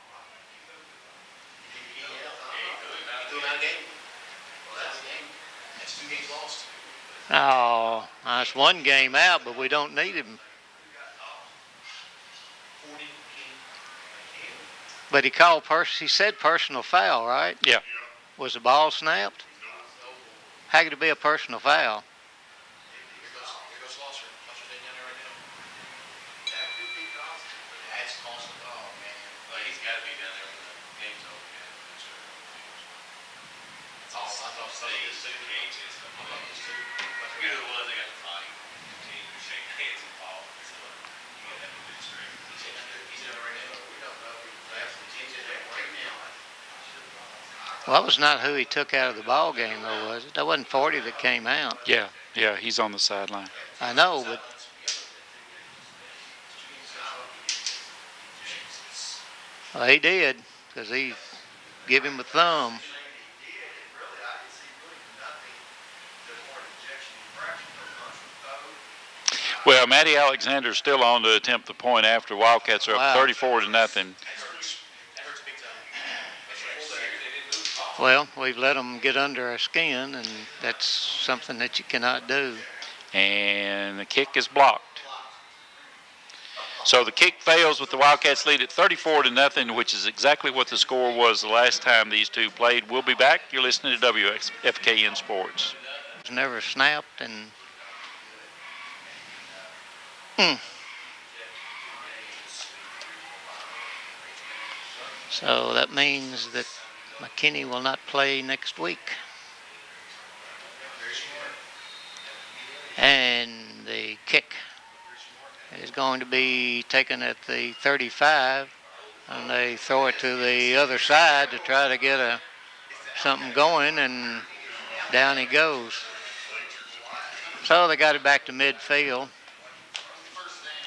Oh, that's one game out, but we don't need him. But he called he said personal foul, right? Yeah. Was the ball snapped? How could it be a personal foul? Well, that was not who he took out of the ball game, though, was it? That wasn't 40 that came out. Yeah, he's on the sideline. I know, but well, he did, because he gave him a thumb. Well, Matty Alexander's still on to attempt the point after. Wildcats are up 34-0. Well, we've let them get under our skin, and that's something that you cannot do. And the kick is blocked. So the kick fails with the Wildcats lead at 34-0, which is exactly what the score was the last time these two played. We'll be back. You're listening to WFKN Sports. It's never snapped, and so that means that McKinney will not play next week. And the kick is going to be taken at the 35, and they throw it to the other side to try to get something going, and down he goes. So they got it back to midfield,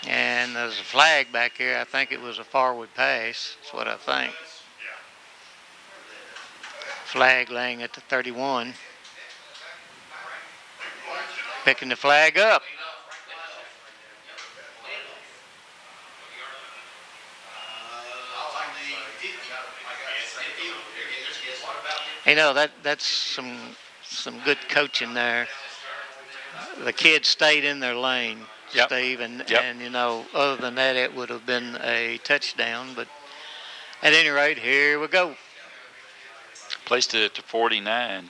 and there's a flag back here. I think it was a forward pass. That's what I think. Flag laying at the 31. Picking the flag up. You know, that's some good coaching there. The kids stayed in their lane, Steve, and you know, other than that, it would have been a touchdown. But at any rate, here we go. Placed it at 49.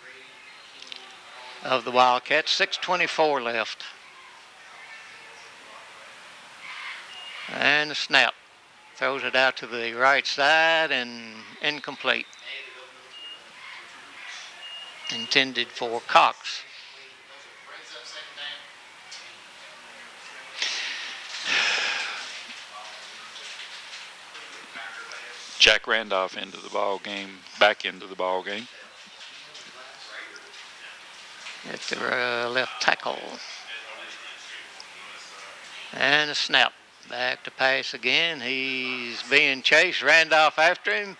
Of the Wildcats, 6:24 left. And the snap. Throws it out to the right side and incomplete. Intended for Cox. Jack Randolph into the ball game, back into the ball game. At the left tackle. And a snap. Back to pass again. He's being chased. Randolph after him.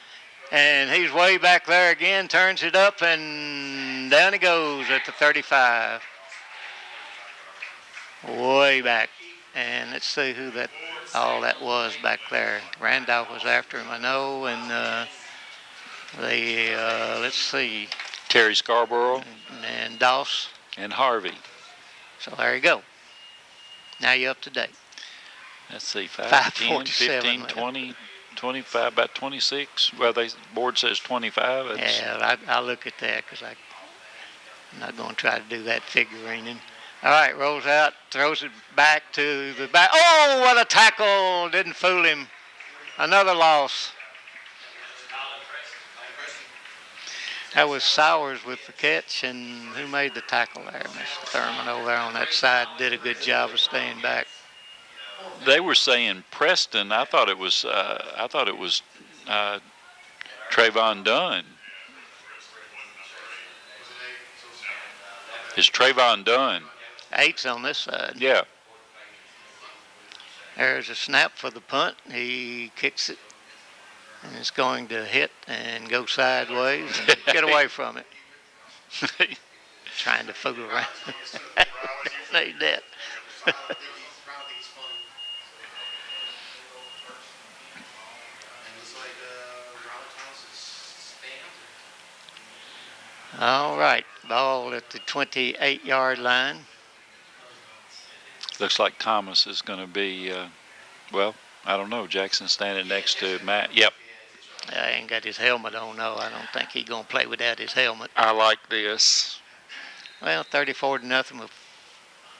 And he's way back there again. Turns it up and down he goes at the 35. Way back. And let's see who all that was back there. Randolph was after him, I know. And let's see. Terry Scarborough. And Doss. And Harvey. So there you go. Now you're up to date. Let's see, 5, 10, 15, left. 20, 25, about 26. Well, the board says 25. Yeah, I look at that because I'm not going to try to do that figuring. All right, rolls out, throws it back to the back. Oh, what a tackle. Didn't fool him. Another loss. That was Sowers with the catch, and who made the tackle there? Mr. Thurman over there on that side did a good job of staying back. They were saying Preston. I thought it was Trayvon Dunn. It's Trayvon Dunn. 8's on this side. Yeah. There's a snap for the punt. He kicks it, and it's going to hit and go sideways and get away from it. Trying to fool around. Need that. All right, ball at the 28-yard line. Looks like Thomas is going to be, well, I don't know. Jackson standing next to Matt. Yep. I ain't got his helmet on, no. I don't think he's going to play without his helmet. I like this. Well, 34-0 with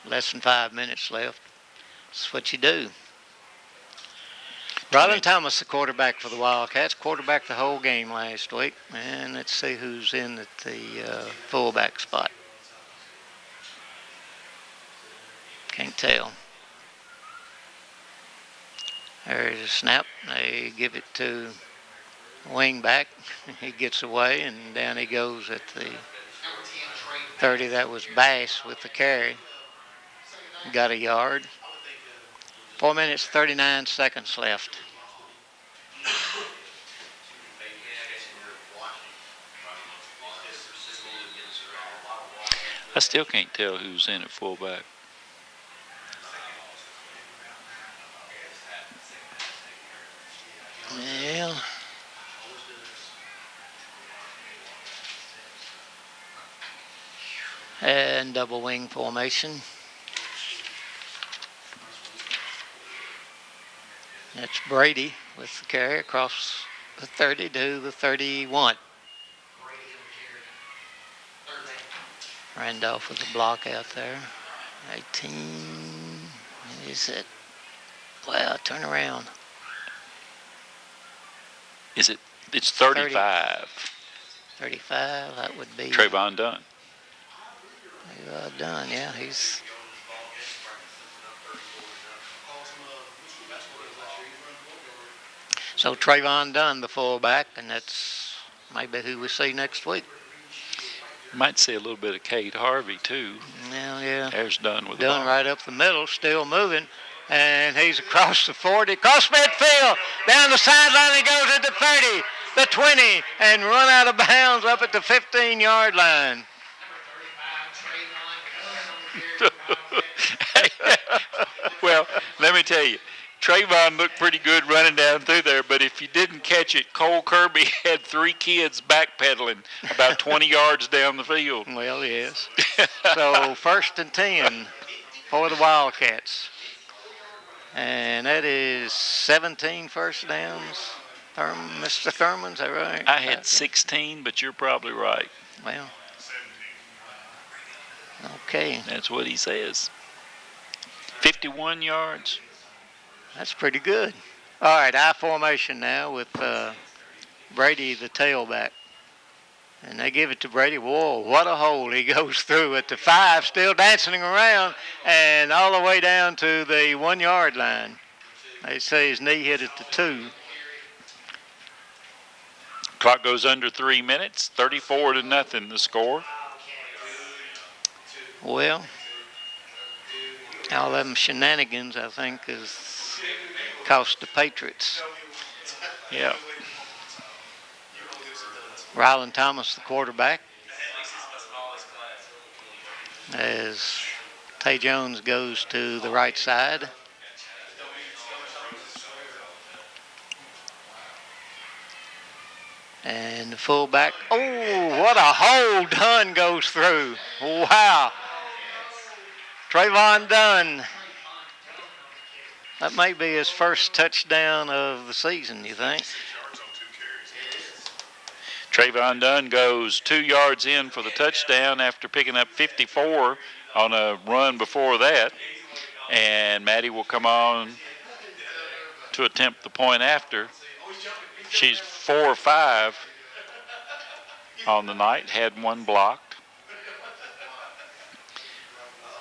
less than 5 minutes left. That's what you do. Rylan Thomas, the quarterback for the Wildcats, quarterback the whole game last week. And let's see who's in at the fullback spot. Can't tell. There's a snap. They give it to wing back. He gets away, and down he goes at the 30. That was Bass with the carry. Got a yard. 4 minutes, 39 seconds left. I still can't tell who's in at fullback. And double wing formation. That's Brady with the carry across the 30 to the 31. Randolph with the block out there. 18. Is it? Well, turn around. Is it? It's 35. 35, that would be Trayvon Dunn. Dunn, yeah, he's... So Trayvon Dunn, the fullback, and that's maybe who we see next week. Might see a little bit of Cade Harvey, too. Well, yeah. There's Dunn with the Dunn ball. right up the middle, still moving. And he's across the 40, across midfield, down the sideline. He goes at the 30, the 20, and run out of bounds up at the 15-yard line. Well, let me tell you, Trayvon looked pretty good running down through there, but if you didn't catch it, Cole Kirby had 3 kids backpedaling about 20 yards down the field. Well, yes. So 1st and 10 for the Wildcats. And that is 17 first downs. Mr. Thurman, is that right? I had 16, but you're probably right. Well, okay. That's what he says. 51 yards. That's pretty good. All right, I formation now with Brady, the tailback. And they give it to Brady. Whoa, what a hole he goes through at the 5, still dancing around, and all the way down to the 1-yard line. They say his knee hit at the 2. Clock goes under 3 minutes, 34-0 the score. Well, all them shenanigans, I think, has cost the Patriots. Yeah. Ryland Thomas, the quarterback, as Tay Jones goes to the right side. And the fullback, oh, what a hole Dunn goes through. Wow. Trayvon Dunn. That may be his first touchdown of the season, you think? Trayvon Dunn goes 2 yards in for the touchdown after picking up 54 on a run before that. And Maddie will come on to attempt the point after. She's 4 or 5 on the night, had 1 blocked.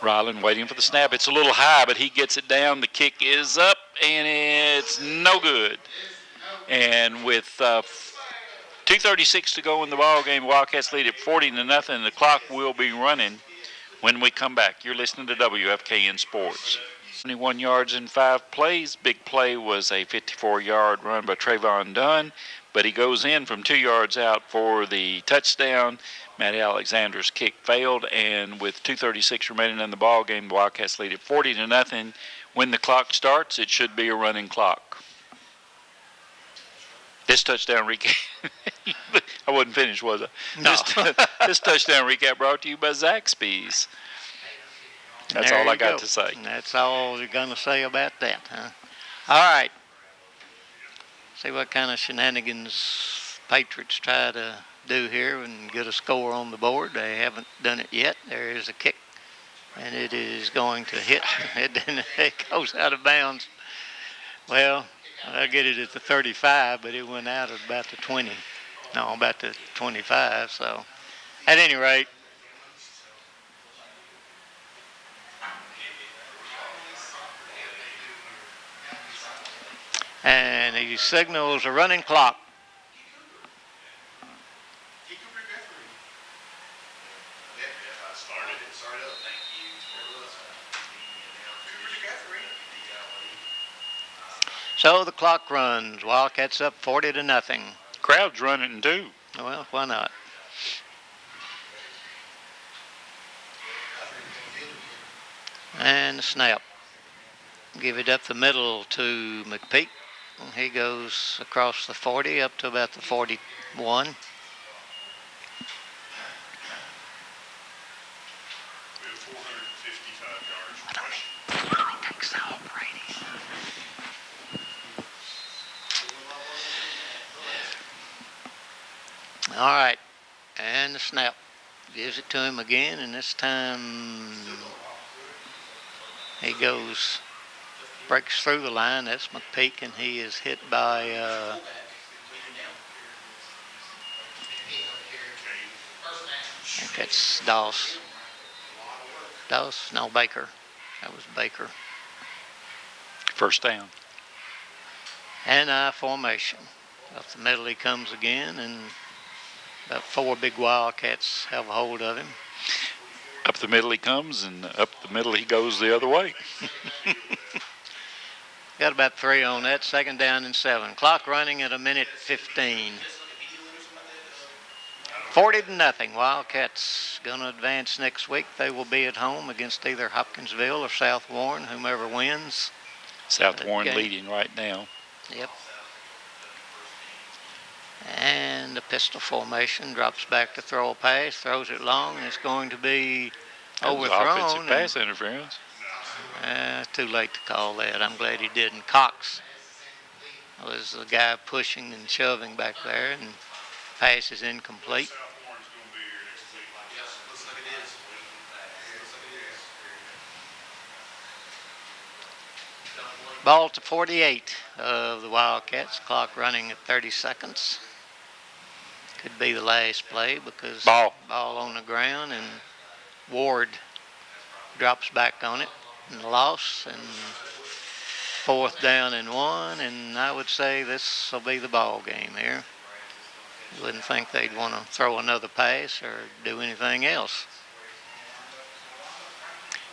Ryland waiting for the snap. It's a little high, but he gets it down. The kick is up, and it's no good. And with 2:36 to go in the ball game, Wildcats lead at 40-0. The clock will be running when we come back. You're listening to WFKN Sports. 21 yards in 5 plays. Big play was a 54-yard run by Trayvon Dunn, but he goes in from 2 yards out for the touchdown. Matty Alexander's kick failed, and with 2:36 remaining in the ball game, the Wildcats lead at 40-0. When the clock starts, it should be a running clock. This touchdown recap, I wasn't finished, was I? No. This touchdown recap brought to you by Zaxby's. That's There all I you got go. to say. That's all you're going to say about that, huh? All right. See what kind of shenanigans Patriots try to do here and get a score on the board. They haven't done it yet. There is a kick, and it is going to hit. It goes out of bounds. Well, I'll get it at the 35, but it went out at about the 20. No, about the 25. So, at any rate, and he signals a running clock. So the clock runs. Wildcats up 40-0. Crowd's running too. Well, why not? And the snap. Give it up the middle to McPeak. He goes across the 40 up to about the 41. All right, and the snap. Gives it to him again, and this time he goes, breaks through the line. That's McPeak, and he is hit by I think that's Doss. No, Baker. That was Baker. First down. And formation. Up the middle he comes again, and about 4 big Wildcats have a hold of him. Up the middle he comes, and up the middle he goes the other way. Got about 3 on that. 2nd down and 7. Clock running at 1:15. 40-0. Wildcats going to advance next week. They will be at home against either Hopkinsville or South Warren, whomever wins. South Warren game. leading right now. Yep. And the pistol formation, drops back to throw a pass, throws it long, and it's going to be overthrown. Offensive pass interference. Too late to call that. I'm glad he didn't. Cox was the guy pushing and shoving back there, and pass is incomplete. Ball to 48 of the Wildcats. Clock running at 30 seconds. Could be the last play because ball on the ground, and Ward drops back on it and loss, and 4th down and 1, and I would say this will be the ball game here. Wouldn't think they'd want to throw another pass or do anything else.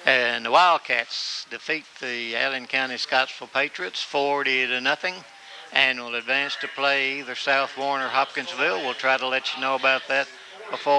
And the Wildcats defeat the Allen County Scottsville Patriots 40-0, and will advance to play either South Warren or Hopkinsville. We'll try to let you know about that before